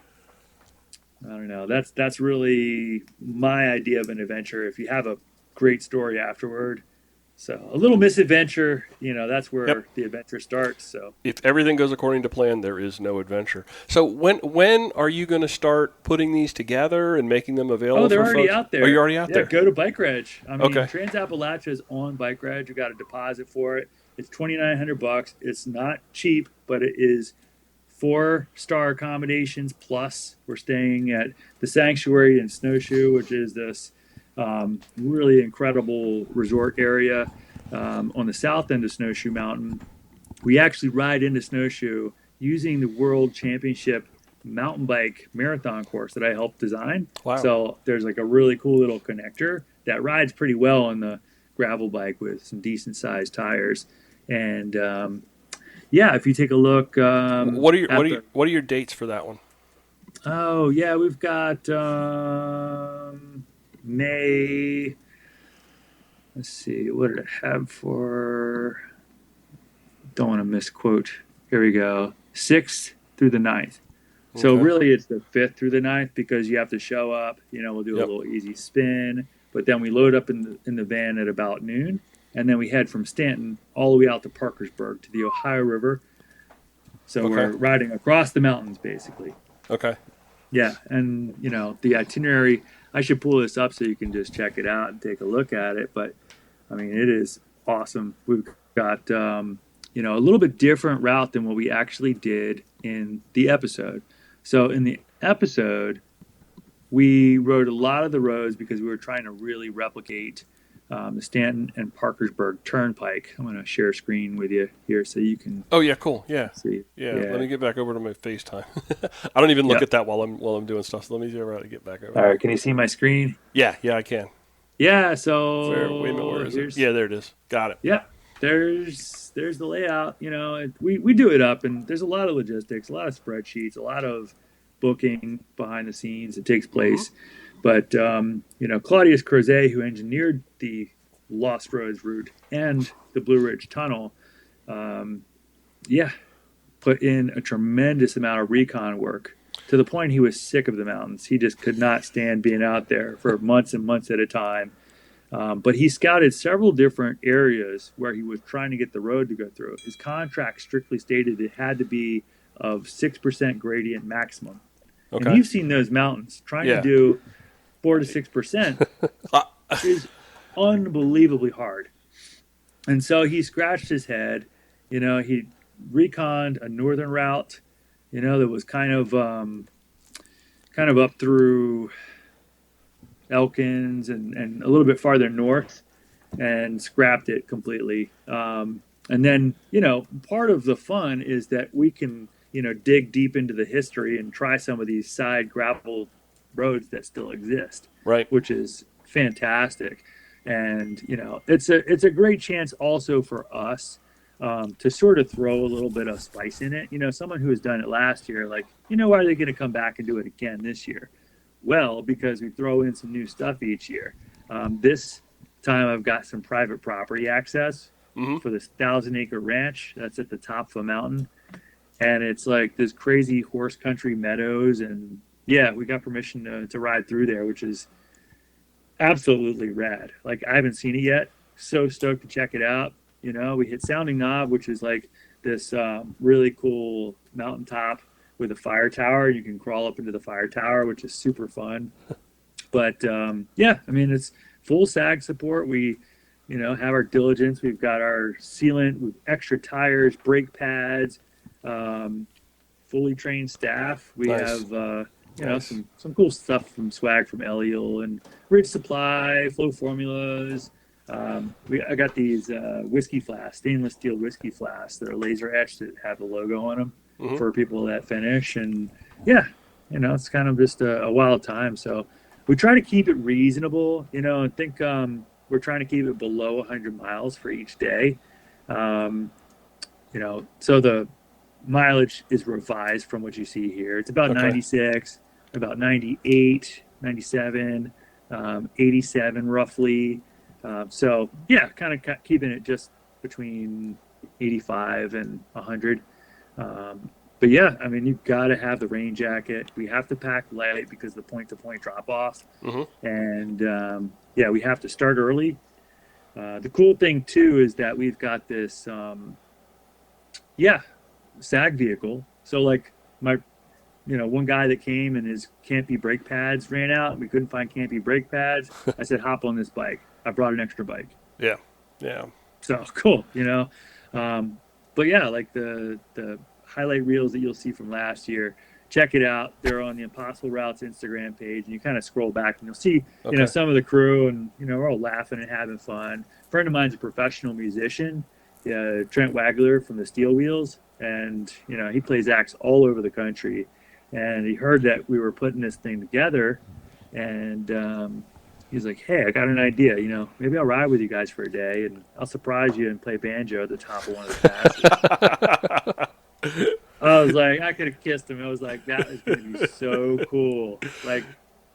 I don't know. That's really my idea of an adventure. If you have a great story afterward, so a little misadventure, that's where the adventure starts. So if everything goes according to plan, there is no adventure. So when are you going to start putting these together and making them available? Oh, they're for already folks? out there. Oh, you're already out there. Go to Bike Reg. I mean, Okay. Trans-Appalachia is on Bike Reg. You got a deposit for it. It's $2,900. It's not cheap, but it is 4-star accommodations plus. We're staying at the Sanctuary in Snowshoe, which is this really incredible resort area on the south end of Snowshoe Mountain. We actually ride into Snowshoe using the World Championship mountain bike marathon course that I helped design. Wow. So there's like a really cool little connector that rides pretty well on the gravel bike with some decent sized tires. And if you take a look, what are your dates for that one? Oh yeah, we've got May. Let's see, what did I have for? Don't want to misquote. Here we go. 6th through the 9th. So really it's the 5th through the 9th because you have to show up. We'll do a little easy spin, but then we load up in the van at about noon, and then we head from Stanton all the way out to Parkersburg to the Ohio River. So we're riding across the mountains basically. Okay. Yeah, and the itinerary, I should pull this up so you can just check it out and take a look at it, but I mean it is awesome. We've got a little bit different route than what we actually did in the episode. So in the episode, we rode a lot of the roads because we were trying to really replicate the Stanton and Parkersburg Turnpike. I'm going to share a screen with you here so you can. Oh yeah, cool. Yeah. See. Yeah. Let me get back over to my FaceTime. I don't even look at that while I'm doing stuff. So let me see how to get back over. All right. Can you see my screen? Yeah, I can. Yeah. So wait a minute, where is it? Yeah, there it is. Got it. Yeah. There's the layout. We do it up, and there's a lot of logistics, a lot of spreadsheets, a lot of booking behind the scenes that takes place. But Claudius Crozet, who engineered the Lost Roads route and the Blue Ridge Tunnel, put in a tremendous amount of recon work to the point he was sick of the mountains. He just could not stand being out there for months and months at a time. But he scouted several different areas where he was trying to get the road to go through. His contract strictly stated it had to be of 6% gradient maximum. Okay. And you've seen those mountains. Trying to do 4 to 6% is unbelievably hard. And so he scratched his head. He reconned a northern route, that was kind of up through Elkins and a little bit farther north, and scrapped it completely. And then, part of the fun is that we can, dig deep into the history and try some of these side gravel roads that still exist. Right. Which is fantastic. And, it's a great chance also for us to sort of throw a little bit of spice in it. Someone who has done it last year, like, why are they going to come back and do it again this year? Well, because we throw in some new stuff each year. This time I've got some private property access for this 1,000-acre ranch that's at the top of a mountain. And it's like this crazy horse country meadows. And yeah, we got permission to ride through there, which is absolutely rad. Like, I haven't seen it yet. So stoked to check it out. We hit Sounding Knob, which is like this really cool mountaintop with a fire tower. You can crawl up into the fire tower, which is super fun. But it's full SAG support. We, have our diligence. We've got our sealant with extra tires, brake pads, fully trained staff. We have some cool stuff from swag from Eliel and Ridge Supply, Flow Formulas. I got these whiskey flasks, stainless steel whiskey flasks that are laser etched that have the logo on them for people that finish. And it's kind of just a wild time. So we try to keep it reasonable, and think we're trying to keep it below 100 miles for each day. So mileage is revised from what you see here. It's about Okay. 96, about 98, 97, 87 roughly. So yeah, kind of keeping it just between 85 and 100. But yeah, I mean, you've got to have the rain jacket. We have to pack light because of the point-to-point drop-off. Mm-hmm. And yeah, we have to start early. The cool thing too is that we've got this, SAG vehicle. So like one guy that came and his campy brake pads ran out. We couldn't find campy brake pads. I said, hop on this bike. I brought an extra bike. Yeah. Yeah. So cool, but yeah, like the highlight reels that you'll see from last year, check it out. They're on the Impossible Routes Instagram page, and you kind of scroll back and you'll see, Okay. some of the crew, and we're all laughing and having fun. A friend of mine's a professional musician, Trent Wagler from the Steel Wheels, and he plays acts all over the country, and he heard that we were putting this thing together, and he's like, hey, I got an idea, maybe I'll ride with you guys for a day and I'll surprise you and play banjo at the top of one of the passes. I was like, I could have kissed him. I was like, that is going to be so cool. Like,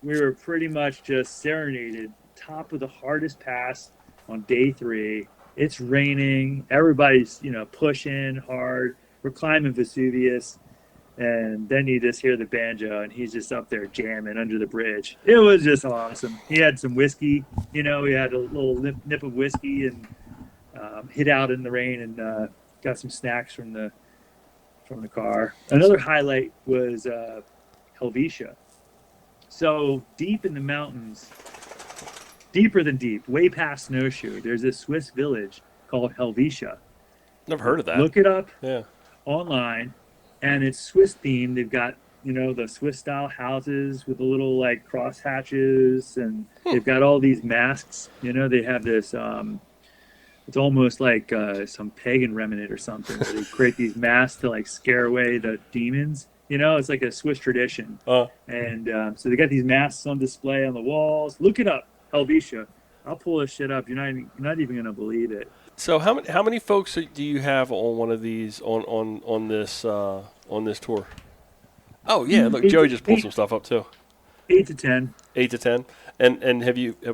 we were pretty much just serenaded, top of the hardest pass on day 3. It's raining. Everybody's, pushing hard. We're climbing Vesuvius. And then you just hear the banjo, and he's just up there jamming under the bridge. It was just awesome. He had some whiskey. He had a little nip of whiskey and hid out in the rain and got some snacks from the car. Another highlight was Helvetia. So deep in the mountains, deeper than deep, way past Snowshoe, there's this Swiss village called Helvetia. Never heard of that. Look it up Yeah. online, and it's Swiss themed. They've got the Swiss style houses with the little like cross hatches, and they've got all these masks. They have this. It's almost like some pagan remnant or something. Where they create these masks to like scare away the demons. It's like a Swiss tradition. And so they got these masks on display on the walls. Look it up, Helvetia. I'll pull this shit up. You're not even gonna believe it. So how many folks do you have on one of these on this tour? Oh yeah, look, Joey just pulled some stuff up too. 8 to 10. 8 to 10. And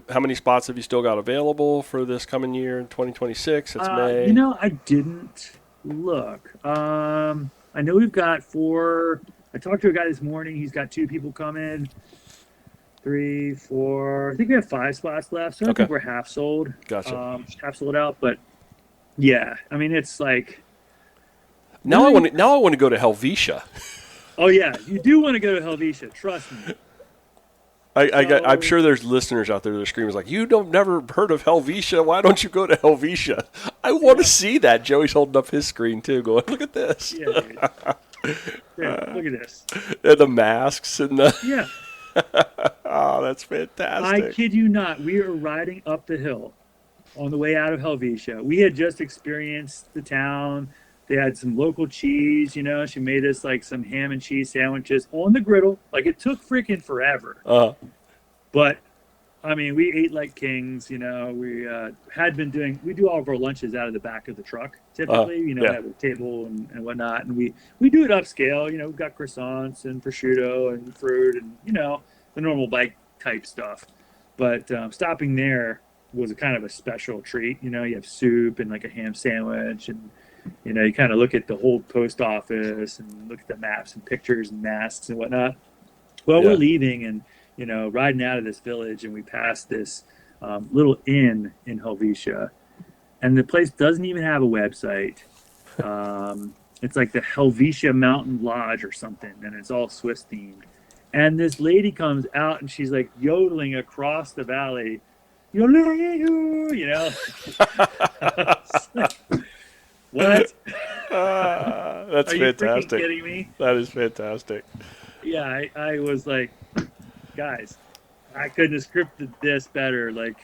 how many spots have you still got available for this coming year in 2026? It's May. I didn't look. I know we've got 4. I talked to a guy this morning. He's got 2 people coming. 3, 4. I think we have 5 spots left. So I think we're half sold. Gotcha. Half sold out, but yeah, I mean it's like now I want to go to Helvetia. Oh yeah, you do want to go to Helvetia. Trust me. I'm sure there's listeners out there that are screaming like, "You never heard of Helvetia? Why don't you go to Helvetia?" I want to see that. Joey's holding up his screen too, going, "Look at this." Yeah, dude. Look at this. The masks and the Yeah. Oh, that's fantastic. I kid you not. We are riding up the hill on the way out of Helvetia. We had just experienced the town. They had some local cheese, She made us like some ham and cheese sandwiches on the griddle. Like it took freaking forever. But I mean, we ate like kings. We had been we do all of our lunches out of the back of the truck typically. We have a table and whatnot, and we do it upscale. We've got croissants and prosciutto and fruit and the normal bike type stuff. But stopping there was a kind of a special treat. You have soup and like a ham sandwich, and you kind of look at the whole post office and look at the maps and pictures and masks and whatnot. Well, we're leaving and riding out of this village, and we pass this little inn in Helvetia, and the place doesn't even have a website. It's like the Helvetia Mountain Lodge or something, and it's all Swiss themed. And this lady comes out, and she's like yodeling across the valley, What? That's Are fantastic. you freaking kidding me? That is fantastic. Yeah, I was like, guys, I couldn't have scripted this better. Like,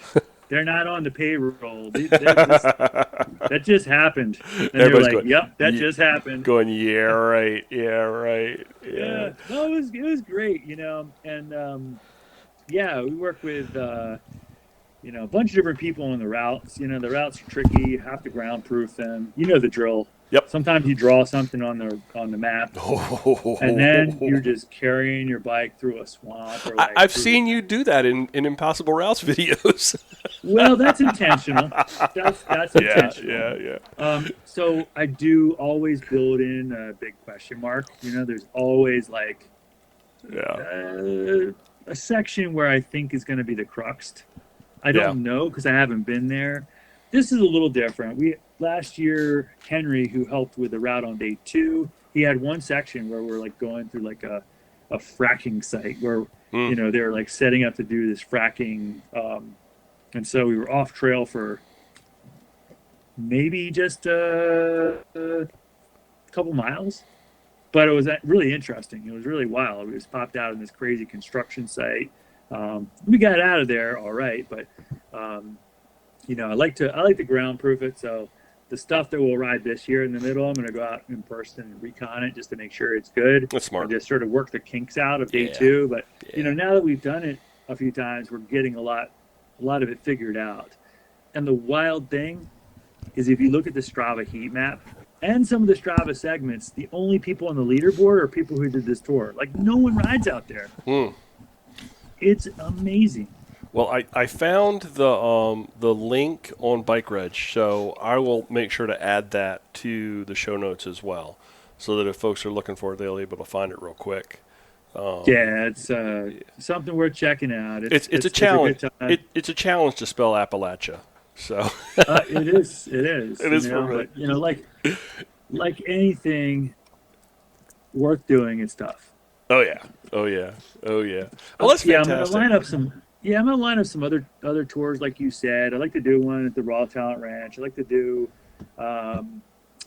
they're not on the payroll. That just happened. And they were like, going, yep, that just happened. Going, yeah, right. Yeah. No, it was great, And, we work with, a bunch of different people on the routes. The routes are tricky. You have to ground proof them. You know the drill. Yep. Sometimes you draw something on the map, and then you're just carrying your bike through a swamp. Or like I've seen you do that in Impossible Routes videos. Well, that's intentional. That's Yeah, intentional. yeah. So I do always build in a big question mark. There's always like Yeah. a section where I think is going to be the crux. I Yeah. don't know because I haven't been there. This is a little different. Last year, Henry, who helped with the route on day 2, he had one section where we're like going through like a fracking site where they're like setting up to do this fracking, and so we were off trail for maybe just a couple miles, but it was really interesting. It was really wild. We just popped out in this crazy construction site. We got out of there all right, but I like to ground proof it. So the stuff that we'll ride this year in the middle, I'm going to go out in person and recon it just to make sure it's good. That's smart. And just sort of work the kinks out of day 2. But now that we've done it a few times, we're getting a lot of it figured out. And the wild thing is, if you look at the Strava heat map and some of the Strava segments, the only people on the leaderboard are people who did this tour. Like, no one rides out there. It's amazing. Well, I found the link on Bike Reg, so I will make sure to add that to the show notes as well, so that if folks are looking for it, they'll be able to find it real quick. It's something worth checking out. It's a challenge. It's a challenge to spell Appalachia. So it is. It is for me. But, like anything worth doing, it's tough. Oh yeah. Well, that's fantastic. I'm gonna line up some other tours, like you said. I'd like to do one at the Raw Talent Ranch. I'd like to do a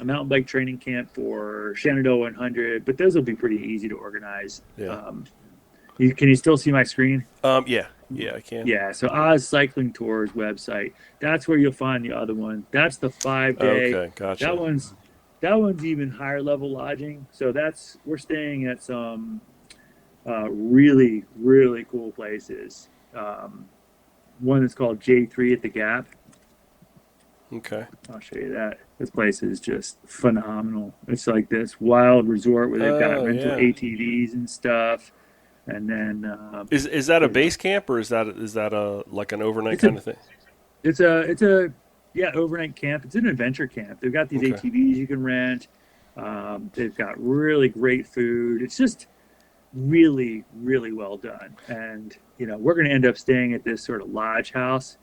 mountain bike training camp for Shenandoah 100, but those will be pretty easy to organize. Yeah. Can you still see my screen? Yeah, I can. Yeah, so Oz Cycling Tours website. That's where you'll find the other one. That's the 5-day. Okay, gotcha. That one's even higher level lodging. So we're staying at some really, really cool places. One is called J3 at the Gap. Okay. I'll show you that. This place is just phenomenal. It's like this wild resort where they've got rental ATVs and stuff. And then is that a base camp, or is that a like an overnight kind of thing? It's a overnight camp. It's an adventure camp. They've got these ATVs you can rent. They've got really great food. It's just really, really well done. And we're going to end up staying at this sort of lodge house,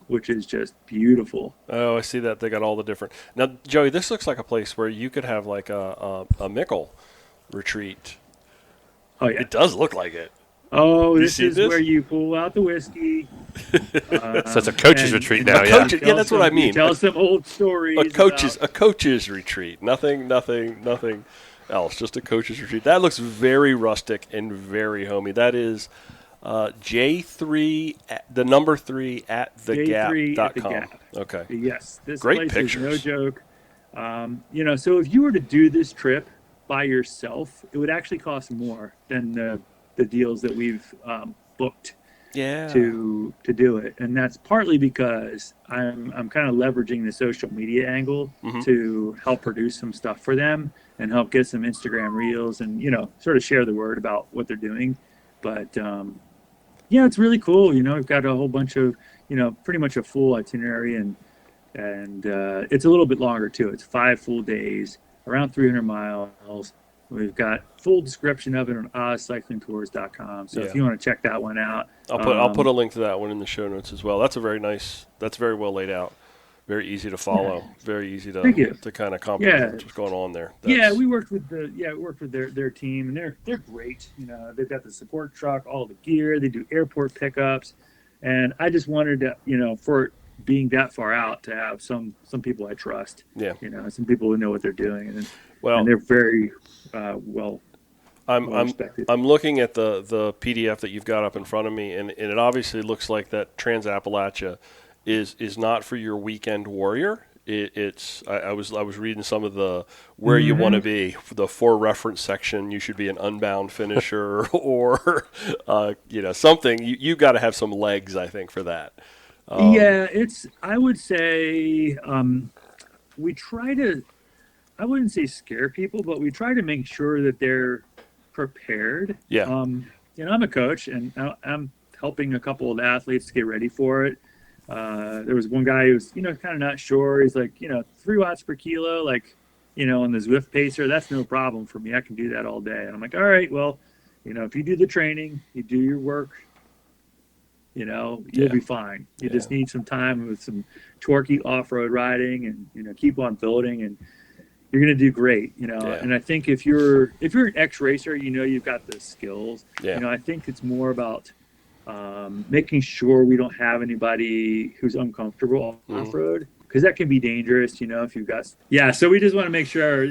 which is just beautiful. Oh, I see that they got all the different. Now, Joey, this looks like a place where you could have like a Mickle retreat. Oh yeah, it does look like it. Oh, this is where you pull out the whiskey. So it's a coach's retreat now. That's what I mean. Tell some old stories. A coach's retreat. Nothing else. Just a coach's retreat. That looks very rustic and very homey. That is J3, the number 3 at thegap.com. Okay. Yes, this great place pictures. Is no joke. So if you were to do this trip by yourself, it would actually cost more than the deals that we've booked to do it. And that's partly because I'm kind of leveraging the social media angle to help produce some stuff for them and help get some Instagram reels and sort of share the word about what they're doing. But it's really cool. We've got a whole bunch of pretty much a full itinerary, and it's a little bit longer too. It's 5 full days, around 300 miles. We've got full description of it on ozcyclingtours.com. So if you want to check that one out, I'll put a link to that one in the show notes as well. That's very well laid out, very easy to follow, very easy to kind of comprehend what's going on there. We worked with their team, and they're great. They've got the support truck, all the gear. They do airport pickups, and I just wanted to, for being that far out, to have some people I trust. Yeah. Some people who know what they're doing, and they're very well respected. I'm looking at the PDF that you've got up in front of me, and it obviously looks like that Trans-Appalachia is not for your weekend warrior. I was reading some of the where you want to be, the for reference section. You should be an unbound finisher or something. You got to have some legs, I think, for that. I would say we try to, I wouldn't say scare people, but we try to make sure that they're prepared. Yeah. I'm a coach, and I'm helping a couple of athletes get ready for it. There was one guy who was, kind of not sure. He's like, 3 watts per kilo, like, on the Zwift pacer, that's no problem for me. I can do that all day. And I'm like, all right, well, if you do the training, you do your work, you'll be fine. You just need some time with some torquey off-road riding, and keep on building, and you're going to do great. And I think if you're an ex-racer, you've got the skills. I think it's more about making sure we don't have anybody who's uncomfortable off-road, because that can be dangerous, if you've got. So we just want to make sure,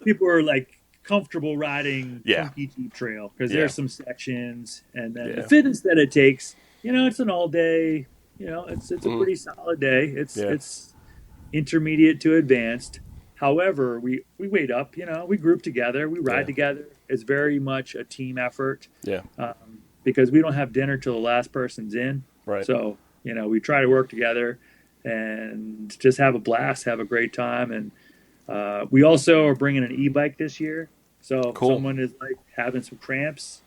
people are like comfortable riding funky Jeep trail, because there's some sections, and then the fitness that it takes, it's an all day, it's a pretty solid day. It's intermediate to advanced. However, we wait up, we group together, we ride together. It's very much a team effort. Because we don't have dinner till the last person's in. Right. So, we try to work together and just have a blast, have a great time. And we also are bringing an e-bike this year. So if someone is like having some cramps.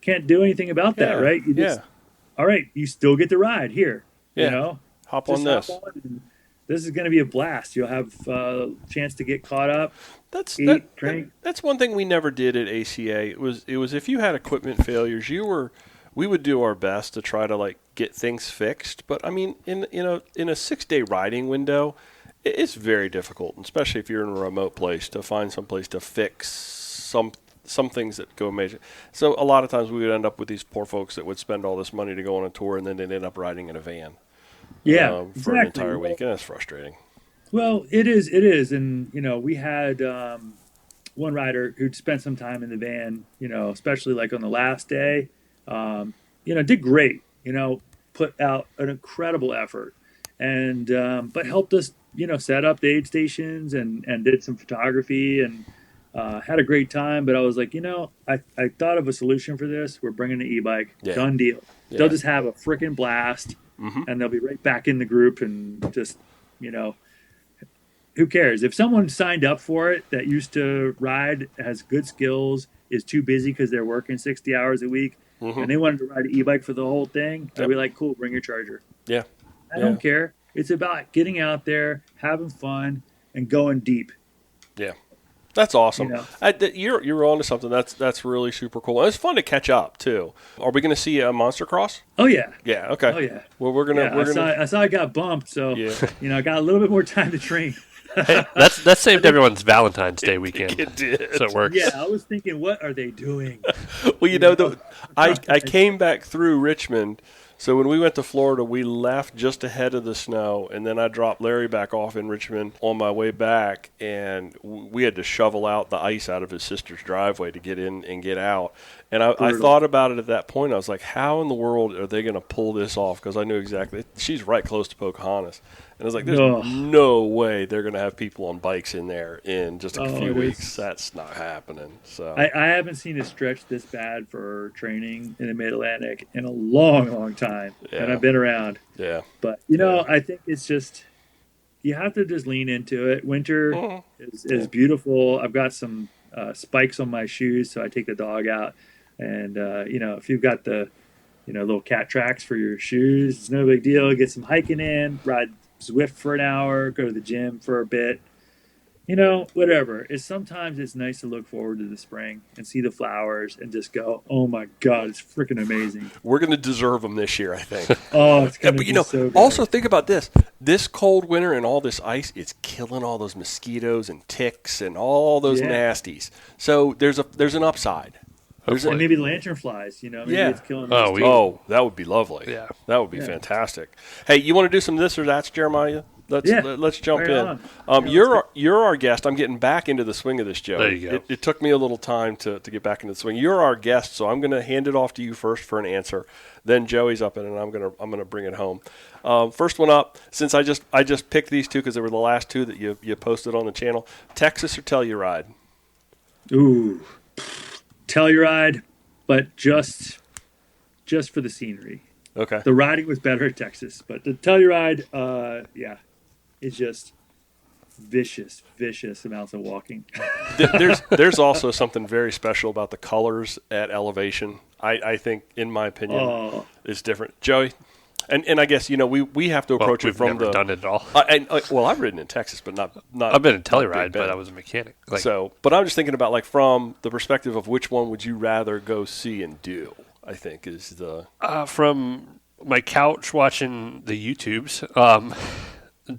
Can't do anything about that, right? All right, you still get to ride here. Hop on this. This is going to be a blast. You'll have a chance to get caught up. That's one thing we never did at ACA. It was if you had equipment failures, we would do our best to try to like get things fixed. But I mean, in a 6-day riding window, it's very difficult, especially if you're in a remote place, to find some place to fix some things that go major. So a lot of times we would end up with these poor folks that would spend all this money to go on a tour, and then they'd end up riding in a van. For an entire week, and that's frustrating. Well, it is. And, we had one rider who'd spent some time in the van, especially like on the last day, did great, put out an incredible effort, and but helped us, set up the aid stations and did some photography, and had a great time. But I was like, I thought of a solution for this. We're bringing the e-bike. Done deal. They'll just have a freaking blast. And they'll be right back in the group, and just, who cares? If someone signed up for it that used to ride, has good skills, is too busy because they're working 60 hours a week, and they wanted to ride an e-bike for the whole thing, I'd be like, cool, bring your charger. I don't care. It's about getting out there, having fun, and going deep. That's awesome. You're on to something. That's really super cool. And it's fun to catch up too. Are we going to see a Monster Cross? Oh yeah. Yeah. Okay. Oh yeah. Well, I saw I got bumped, so I got a little bit more time to train. Hey, that saved everyone's Valentine's Day weekend. It did. So it works. Yeah, I was thinking, what are they doing? Well, I came back through Richmond. So when we went to Florida, we left just ahead of the snow, and then I dropped Larry back off in Richmond on my way back, and we had to shovel out the ice out of his sister's driveway to get in and get out. And I thought about it at that point. I was like, how in the world are they going to pull this off? Because I knew exactly. She's right close to Pocahontas. And I was like, there's no way they're going to have people on bikes in there in just a few weeks. That's not happening. So I haven't seen a stretch this bad for training in the Mid-Atlantic in a long, long time. And I've been around. Yeah. But, I think it's just, you have to just lean into it. Winter is beautiful. I've got some spikes on my shoes, so I take the dog out. And, if you've got the, little cat tracks for your shoes, it's no big deal. Get some hiking in, ride Zwift for an hour, go to the gym for a bit, whatever. Sometimes it's nice to look forward to the spring and see the flowers and just go, oh my God, it's freaking amazing. We're going to deserve them this year, I think. It's going to be so good. Also think about this. This cold winter and all this ice, it's killing all those mosquitoes and ticks and all those nasties. So there's an upside. And maybe lantern flies, maybe it's killing those that would be lovely. Yeah. That would be fantastic. Hey, you want to do some this or that's, Jeremiah? Let's jump in. You're our guest. I'm getting back into the swing of this, Joe. There you go. It took me a little time to get back into the swing. You're our guest, so I'm going to hand it off to you first for an answer. Then Joey's up, and I'm going to bring it home. First one up, since I just picked these two because they were the last two that you posted on the channel. Texas or Telluride? Ooh. Telluride, but just for the scenery. Okay. The riding was better at Texas, but the Telluride, it's just vicious amounts of walking. There's also something very special about the colors at elevation. I think, in my opinion, is different. Joey, and I guess we have to approach it from never done it at all. Well, I've ridden in Texas, but not. I've been in Telluride, but I was a mechanic. But I'm just thinking about from the perspective of which one would you rather go see and do. I think is the from my couch watching the YouTubes.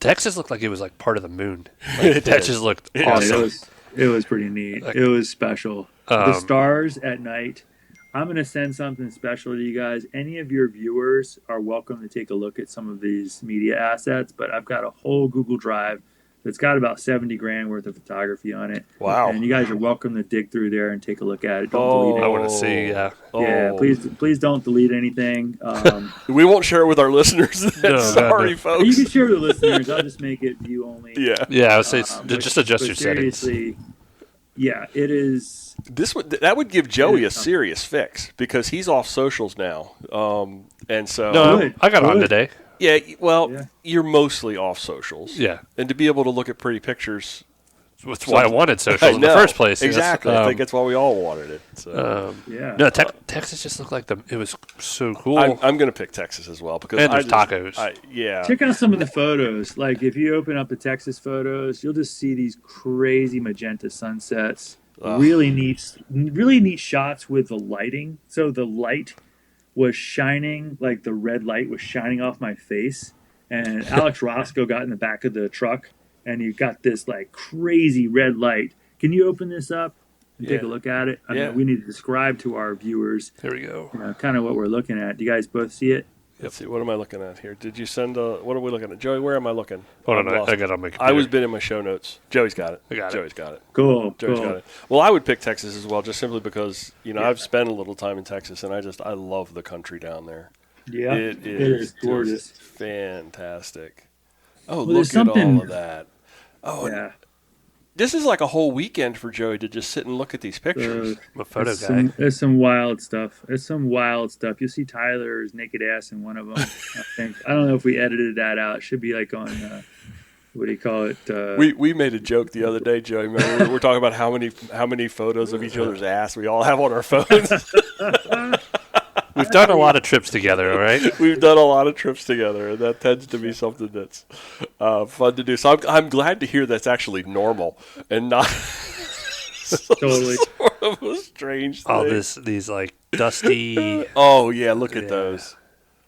Texas looked like it was like part of the moon. Texas looked awesome. It was pretty neat. It was special. The stars at night. I'm going to send something special to you guys. Any of your viewers are welcome to take a look at some of these media assets, but I've got a whole Google Drive that's got about 70 grand worth of photography on it. Wow. And you guys are welcome to dig through there and take a look at it. Don't delete it. I want to see, yeah. Yeah, please don't delete anything. We won't share it with our listeners. Sorry, folks. You can share with the listeners. I'll just make it view only. Yeah, I would say just adjust your settings. Yeah, it is. That would give Joey a serious fix because he's off socials now, and so I got on today. Yeah, well, you're mostly off socials. Yeah, and to be able to look at pretty pictures, that's why I wanted socials in the first place. Exactly, I think that's why we all wanted it. So. No, Texas just looked like it was so cool. I'm going to pick Texas as well because there's tacos. Check out some of the photos. Like if you open up the Texas photos, you'll just see these crazy magenta sunsets. Really neat shots with the lighting. So the light was shining, like the red light was shining off my face. And Alex Roscoe got in the back of the truck, and you got this like crazy red light. Can you open this up and take a look at it? I mean, we need to describe to our viewers. There we go. Kind of what we're looking at. Do you guys both see it? Let's see. What am I looking at here? Did you send what are we looking at? Joey, where am I looking? Hold on. I got it on my computer. I was been in my show notes. Joey's got it. Joey's got it. Cool. Joey's got it. Well, I would pick Texas as well, just simply because, I've spent a little time in Texas, and I love the country down there. Yeah. It is gorgeous. Fantastic. Oh, look at all of that. Oh, yeah. This is like a whole weekend for Joey to just sit and look at these pictures. I'm a photo guy. There's some wild stuff. You'll see Tyler's naked ass in one of them. I don't know if we edited that out. It should be like on, what do you call it? We made a joke the other day, Joey. Remember, we're talking about how many photos of each other's ass we all have on our phones. We've done a lot of trips together, all right? We've done a lot of trips together, and that tends to be something that's fun to do. So I'm glad to hear that's actually normal and not totally sort of a strange thing. All these like dusty. Oh yeah, look at those.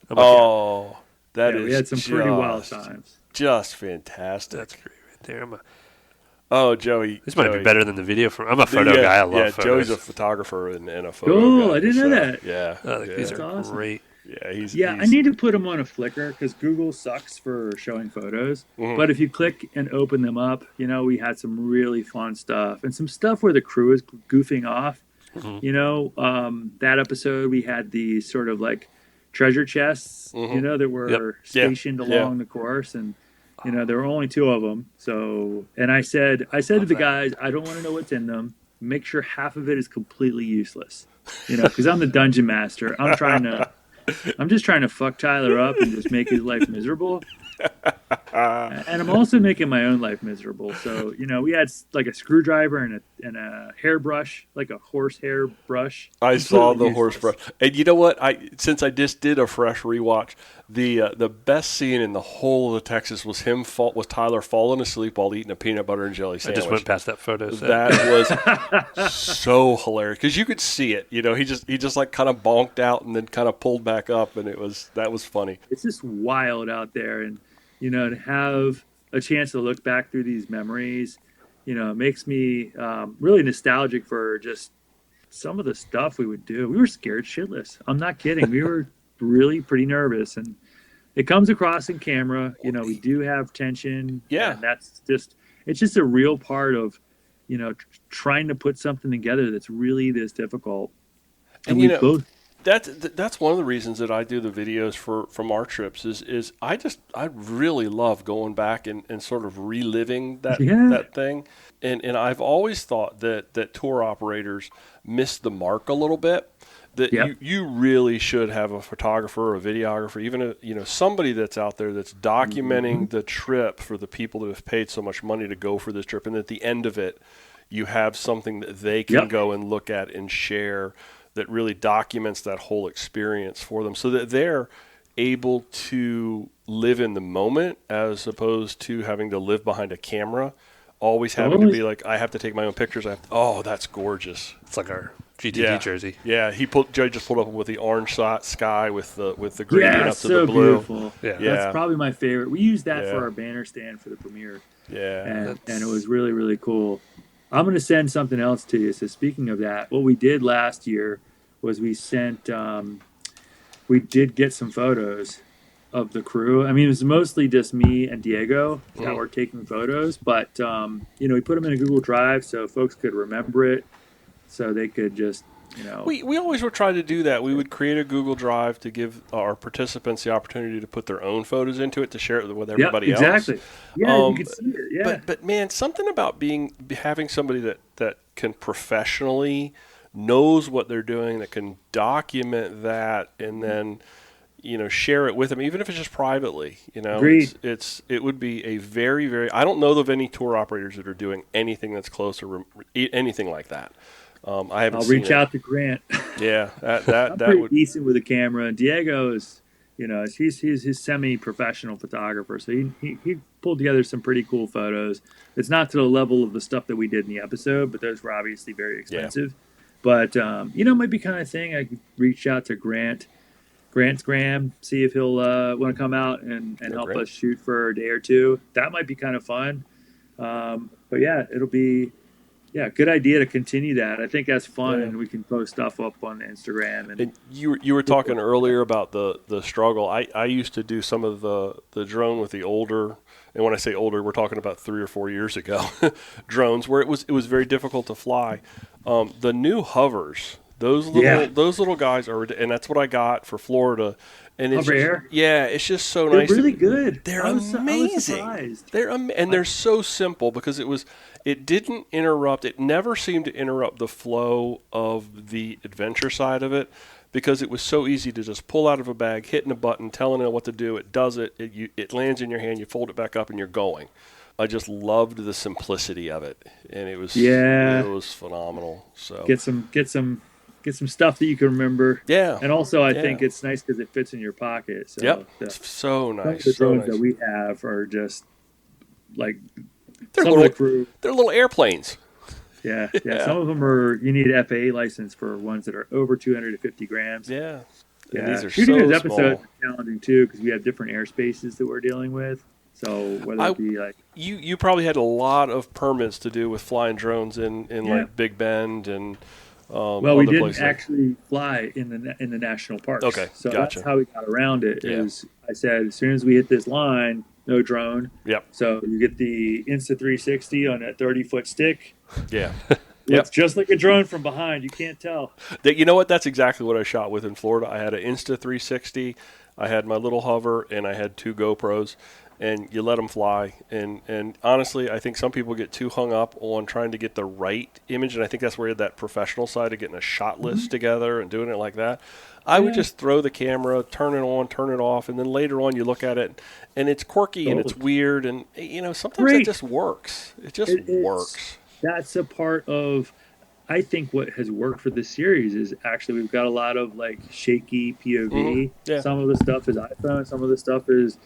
Oh, that is. We had some pretty wild times. Just fantastic. That's great right there. Oh, Joey. This might be better than the video. I'm a photo guy. I love photos. Joey's a photographer and a photo guy. Cool, I didn't know that. Yeah. These are awesome. Great. Yeah, I need to put them on a Flickr because Google sucks for showing photos. Mm-hmm. But if you click and open them up, we had some really fun stuff and some stuff where the crew is goofing off. Mm-hmm. That episode we had these sort of like treasure chests, mm-hmm. that were stationed along the course, and there were only 2 of them. So, and I said to the guys, I don't want to know what's in them. Make sure half of it is completely useless. Because I'm the dungeon master. I'm just trying to fuck Tyler up and just make his life miserable. And I'm also making my own life miserable. So, we had like a screwdriver and a hairbrush, like a horsehair brush. I saw the horse brush. And you know what? Since I just did a fresh rewatch, the best scene in the whole of the Texas was Tyler falling asleep while eating a peanut butter and jelly sandwich. I just went past that photo. So. That was so hilarious because you could see it. He just like kind of bonked out and then kind of pulled back up, and that was funny. It's just wild out there, and to have a chance to look back through these memories, it makes me really nostalgic for just some of the stuff we would do. We were scared shitless. I'm not kidding. We were really pretty nervous, and it comes across in camera. We do have tension. Yeah. And it's just a real part of, trying to put something together that's really this difficult. And that's one of the reasons that I do the videos from our trips is I really love going back and sort of reliving that thing. And I've always thought that tour operators miss the mark a little bit that you really should have a photographer or a videographer, even somebody that's out there that's documenting the trip for the people that have paid so much money to go for this trip, and at the end of it, you have something that they can go and look at and share that really documents that whole experience for them, so that they're able to live in the moment as opposed to having to live behind a camera, always having to be like, I have to take my own pictures. Oh, that's gorgeous. It's like our GTD jersey. Yeah, Joe just pulled up with the orange sky with the gradient up to so the blue. Beautiful. Yeah, that's probably my favorite. We used that for our banner stand for the premiere. Yeah, and it was really, really cool. I'm going to send something else to you. So speaking of that, what we did last year was we sent. We did get some photos of the crew. I mean, it was mostly just me and Diego that were taking photos, but we put them in a Google Drive so folks could remember it, so they could just, We always would try to do that. We would create a Google Drive to give our participants the opportunity to put their own photos into it to share it with everybody else. Exactly. Yeah, you can see it. Yeah. But man, something about having somebody that can professionally knows what they're doing, that can document that, and then share it with them, even if it's just privately. Agreed. It would be a very, very. I don't know of any tour operators that are doing anything that's close or anything like that. I haven't. I'll reach out to Grant. Yeah, that I'm pretty would decent with a camera. Diego is, he's semi-professional photographer, so he pulled together some pretty cool photos. It's not to the level of the stuff that we did in the episode, but those were obviously very expensive. Yeah. But it might be kind of thing. I could reach out to Grant's Graham, see if he'll want to come out and help us shoot for a day or two. That might be kind of fun. But yeah, it'll be good idea to continue that. I think that's fun, and we can post stuff up on Instagram. And you were talking earlier about the struggle. I used to do some of the drone with the older, and when I say older, we're talking about 3 or 4 years ago, drones where it was very difficult to fly. The new hovers. Those little guys are, and that's what I got for Florida. And it's it's just so nice. They're really good. They're amazing. They're so simple because it didn't interrupt. It never seemed to interrupt the flow of the adventure side of it, because it was so easy to just pull out of a bag, hitting a button, telling it what to do. It does it. It lands in your hand. You fold it back up, and you're going. I just loved the simplicity of it, and it was phenomenal. So get some stuff that you can remember. Yeah. And also I think it's nice because it fits in your pocket. So it's so nice. The drones that we have are just like they're little airplanes. Yeah. Some of them you need an FAA license for ones that are over 250 grams. Yeah. Yeah. These are shooting so those episodes small. is challenging too because we have different airspaces that we're dealing with. So whether it be like you probably had a lot of permits to do with flying drones in like Big Bend and we didn't places. Actually fly in the national parks. Okay, so gotcha. That's how we got around it. Is I said as soon as we hit this line, no drone. Yep. So you get the Insta360 on a 30-foot stick. Yeah. It's just like a drone from behind. You can't tell. You know what? That's exactly what I shot with in Florida. I had an Insta360. I had my little hover, and I had 2 GoPros. And you let them fly. And honestly, I think some people get too hung up on trying to get the right image. And I think that's where that professional side of getting a shot list together and doing it like that. I would just throw the camera, turn it on, turn it off. And then later on you look at it and it's quirky and it's weird. And, sometimes it just works. It just works. That's a part of, I think what has worked for this series is actually we've got a lot of like shaky POV. Mm-hmm. Yeah. Some of the stuff is iPhone. Some of the stuff is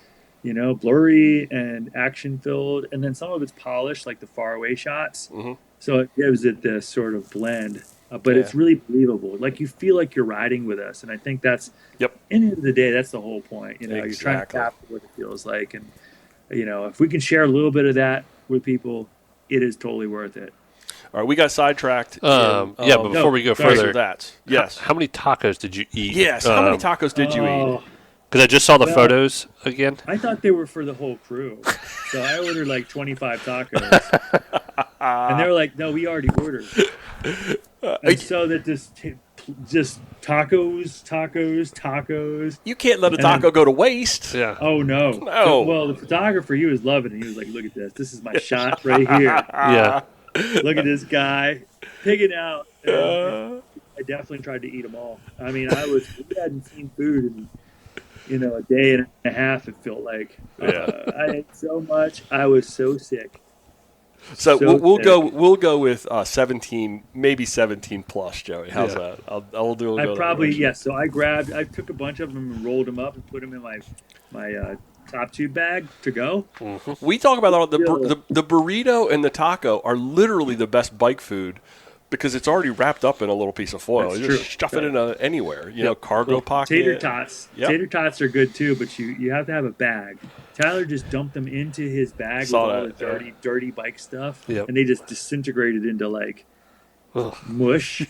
blurry and action filled, and then some of it's polished, like the far away shots. Mm-hmm. So it gives it this sort of blend, but it's really believable. Like you feel like you're riding with us, and I think that's at the end of the day, that's the whole point. You're trying to capture what it feels like, and if we can share a little bit of that with people, it is totally worth it. All right, we got sidetracked. But before we go further, how many tacos did you eat? Yes, how many tacos did you eat? Because I just saw the photos again. I thought they were for the whole crew. So I ordered like 25 tacos. And they were like, no, we already ordered. And so that just tacos. You can't let a taco go to waste. Yeah. Oh, no. No. Well, the photographer, he was loving it. He was like, look at this. This is my shot right here. Yeah. Look at this guy picking out. I definitely tried to eat them all. I mean, we hadn't seen food in, a day and a half, it felt like. Yeah. I ate so much. I was so sick. So we'll sick. go with 17, maybe 17 plus, Joey. How's that? I'll do. I probably yes. So I took a bunch of them and rolled them up and put them in my top tube bag to go. Mm-hmm. We talk about the burrito and the taco are literally the best bike food because it's already wrapped up in a little piece of foil. You just stuff it in anywhere, cargo pocket. Tater tots. Yep. Tater tots are good too, but you have to have a bag. Tyler just dumped them into his bag with all the dirty bike stuff, and they just disintegrated into like mush.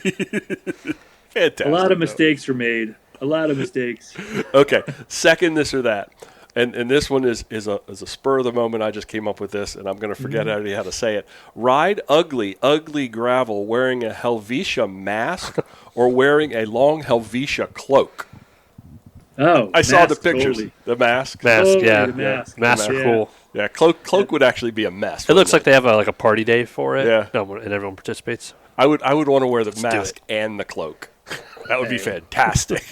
Fantastic. A lot of mistakes were made. A lot of mistakes. Okay, second this or that. And this one is a spur of the moment. I just came up with this, and I'm going to forget already how to say it. Ride ugly gravel wearing a Helvetia mask or wearing a long Helvetia cloak. Oh, I saw the pictures. Totally. The mask. Mask, yeah. The mask. Masks are cool. Yeah, cloak would actually be a mess. It looks like they have a party day for it. Yeah. And everyone participates. I would want to wear the mask and the cloak. That would be fantastic.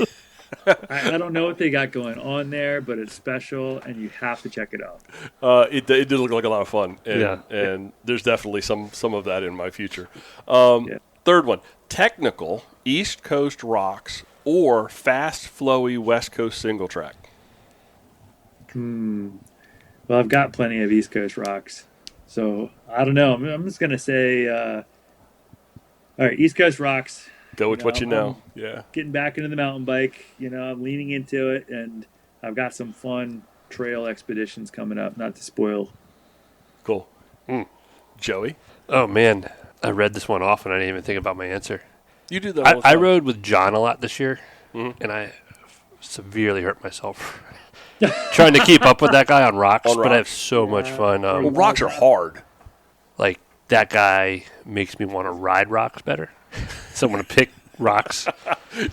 I don't know what they got going on there, but it's special, and you have to check it out. It did look like a lot of fun, and there's definitely some of that in my future. Third one, technical East Coast rocks or fast, flowy West Coast single track. Well, I've got plenty of East Coast rocks, so I don't know. I'm just gonna say, all right, East Coast rocks. Go with what you know. Yeah. Getting back into the mountain bike, I'm leaning into it, and I've got some fun trail expeditions coming up, not to spoil. Cool. Joey? Oh, man. I read this one off, and I didn't even think about my answer. You do that all the I time. rode with John a lot this year, and I severely hurt myself trying to keep up with that guy on rocks, but I have so much fun. Well, rocks are hard. Like, that guy makes me want to ride rocks better. So I'm going to pick rocks.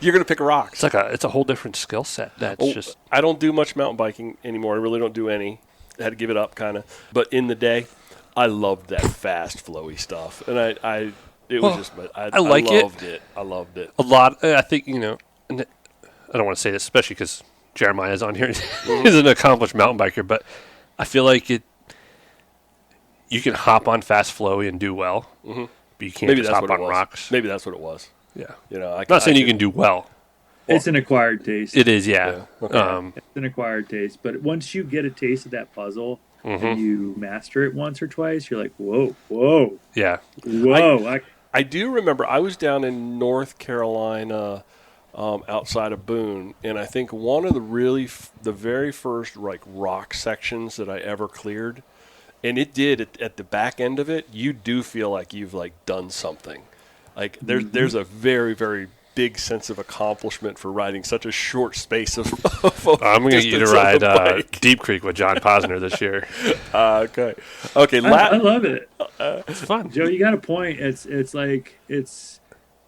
You're going to pick rocks. It's a whole different skill set. I don't do much mountain biking anymore. I really don't do any. I had to give it up, kind of. But in the day, I loved that fast, flowy stuff, and I loved it. I loved it a lot. I think and I don't want to say this, especially because Jeremiah's on here. He's an accomplished mountain biker, but I feel like you can hop on fast, flowy, and do well. Mm-hmm. But you can't just hop on rocks. Maybe that's what it was. Yeah. I'm not saying you can do well. It's an acquired taste. It is, yeah. Okay. It's an acquired taste. But once you get a taste of that puzzle and you master it once or twice, you're like, whoa. Yeah. Whoa. I do remember I was down in North Carolina outside of Boone, and I think one of the very first rock sections that I ever cleared, and it did at the back end of it, you do feel like you've done something. There's a very, very big sense of accomplishment for riding such a short space of I'm going to get you to ride Deep Creek with John Posner this year. Okay. I love it. It's fun. Joe, you got a point. It's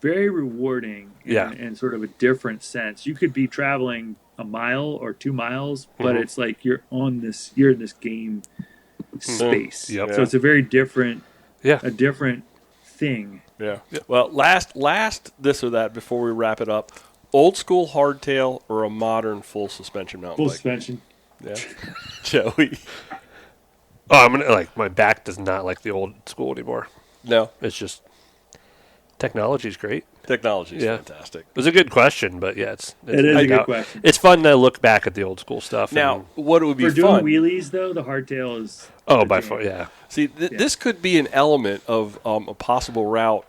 very rewarding in sort of a different sense. You could be traveling a mile or 2 miles, but it's like you're in this game space. Yep. So it's a very different thing. Yeah. Well, last this or that before we wrap it up. Old school hardtail or a modern full suspension mountain bike? Full suspension. Yeah. Joey. Oh, I'm gonna my back does not like the old school anymore. No. It's just technology's great. Technology's fantastic. It was a good question, but yeah, it is a good question. It's fun to look back at the old school stuff. Now, what it would be for fun doing wheelies though, the hardtail is by far, yeah. See, this could be an element of a possible route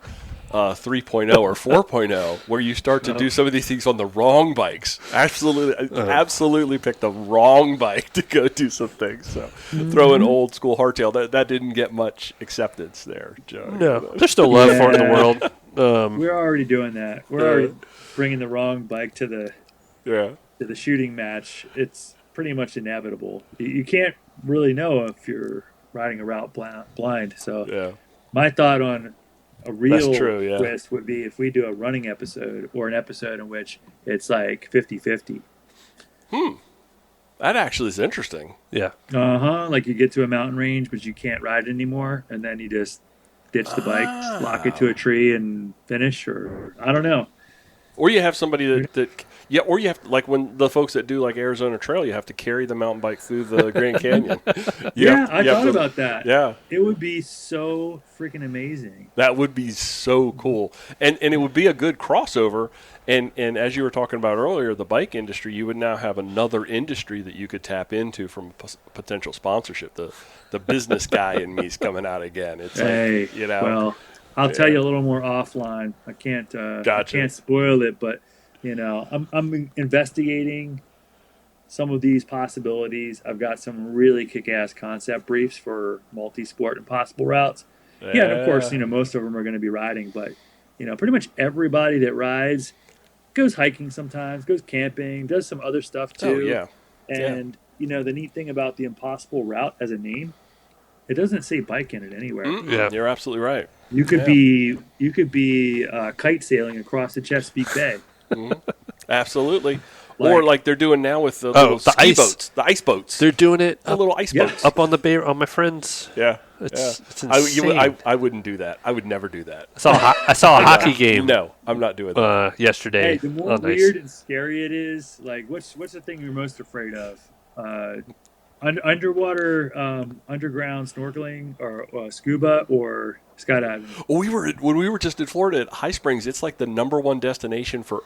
3.0 or 4.0 where you start to do some of these things on the wrong bikes. Absolutely pick the wrong bike to go do some things. So throw an old school hardtail. That didn't get much acceptance there, Joe. No, there's still love for it in the world. We're already doing that. We're already bringing the wrong bike to the shooting match. It's pretty much inevitable. You can't really know if you're riding a route blind. So my thought on a real twist would be if we do a running episode or an episode in which it's like 50-50. That actually is interesting. Yeah. Like you get to a mountain range, but you can't ride it anymore, and then you just ditch the bike, lock it to a tree, and finish. Or I don't know. Or you have somebody or you have like when the folks that do like Arizona Trail, you have to carry the mountain bike through the Grand Canyon. I thought about that. Yeah, it would be so freaking amazing. that would be so cool, and it would be a good crossover. And as you were talking about earlier, the bike industry, you would now have another industry that you could tap into from potential sponsorship. The business guy in me is coming out again. It's like, well, I'll tell you a little more offline. I can't spoil it, but I'm investigating some of these possibilities. I've got some really kick-ass concept briefs for multi-sport and possible routes. Yeah, and of course, most of them are going to be riding, but pretty much everybody that rides goes hiking sometimes, goes camping, does some other stuff too. Oh, yeah. And the neat thing about the Impossible Route as a name, it doesn't say bike in it anywhere. Yeah, you're absolutely right. You could be kite sailing across the Chesapeake Bay. Absolutely. Or like they're doing now with the little boats, the ice boats. They're doing it. The little ice boats up on the bay on my friends. Yeah, it's insane. I wouldn't do that. I would never do that. I saw a hockey game. No, I'm not doing that. Yesterday. Hey, the more weird and scary it is, like what's the thing you're most afraid of? Underwater, underground snorkeling, or scuba, or skydiving. Well, when we were just in Florida at High Springs, it's like the #1 destination for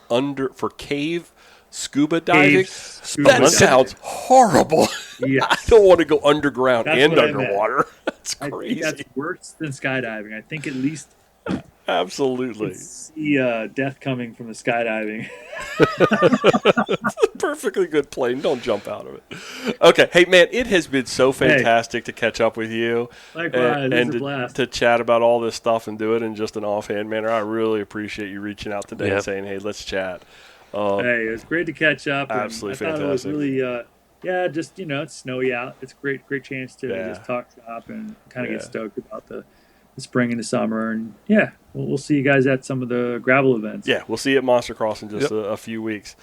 cave scuba diving. That sounds horrible. Yes. I don't want to go underground and underwater. That's crazy. I think that's worse than skydiving. I think at least absolutely see death coming from the skydiving. Perfectly good plane. Don't jump out of it. Okay. Hey, man, it has been so fantastic to catch up with you. Likewise, and a blast. to chat about all this stuff and do it in just an offhand manner. I really appreciate you reaching out today and saying, hey, let's chat. Hey, it was great to catch up. Absolutely I thought fantastic. It was really, just, it's snowy out. It's a great chance to just talk shop and kind of get stoked about the spring and the summer. And, we'll see you guys at some of the gravel events. Yeah, we'll see you at Monster Cross in just a few weeks.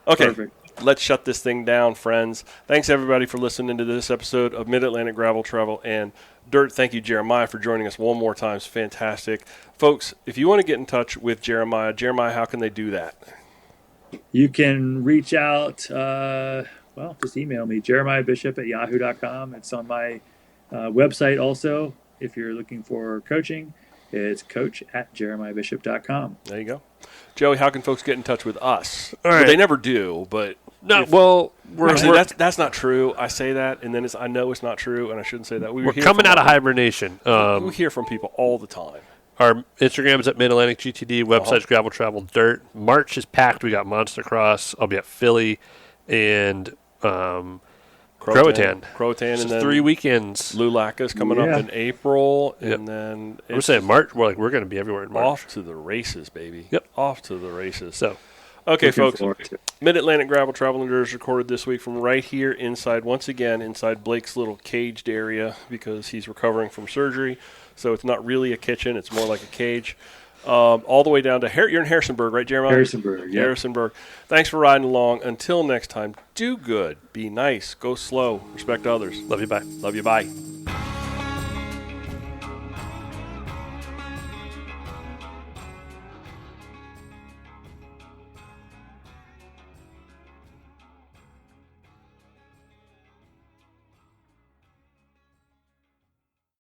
Okay, perfect. Let's shut this thing down, friends. Thanks, everybody, for listening to this episode of Mid-Atlantic Gravel Travel and Dirt. Thank you, Jeremiah, for joining us one more time. It's fantastic. Folks, if you want to get in touch with Jeremiah, how can they do that? You can reach out, just email me, jeremiahbishop@yahoo.com. It's on my website also. If you're looking for coaching, it's coach@jeremiahbishop.com. There you go. Joey, how can folks get in touch with us? All right. Well, they never do, but... that's not true. I say that, and then I know it's not true, and I shouldn't say that. We're coming out of hibernation. We hear from people all the time. Our Instagram is at Mid-Atlantic GTD. Website's Gravel Travel Dirt. March is packed. We got Monster Cross. I'll be at Philly and Croatan. And then 3 weekends. Lulaka's coming up in April, and then we're saying March. We're going to be everywhere in March. Off to the races, baby. Yep, off to the races. So, okay, folks. Mid-Atlantic Gravel Travel and Dirt is recorded this week from right here inside Blake's little caged area because he's recovering from surgery. So it's not really a kitchen; it's more like a cage. All the way down to you're in Harrisonburg, right, Jeremiah? Harrisonburg, yeah. Harrisonburg. Thanks for riding along. Until next time, do good, be nice, go slow, respect others. Love you, bye. Love you, bye.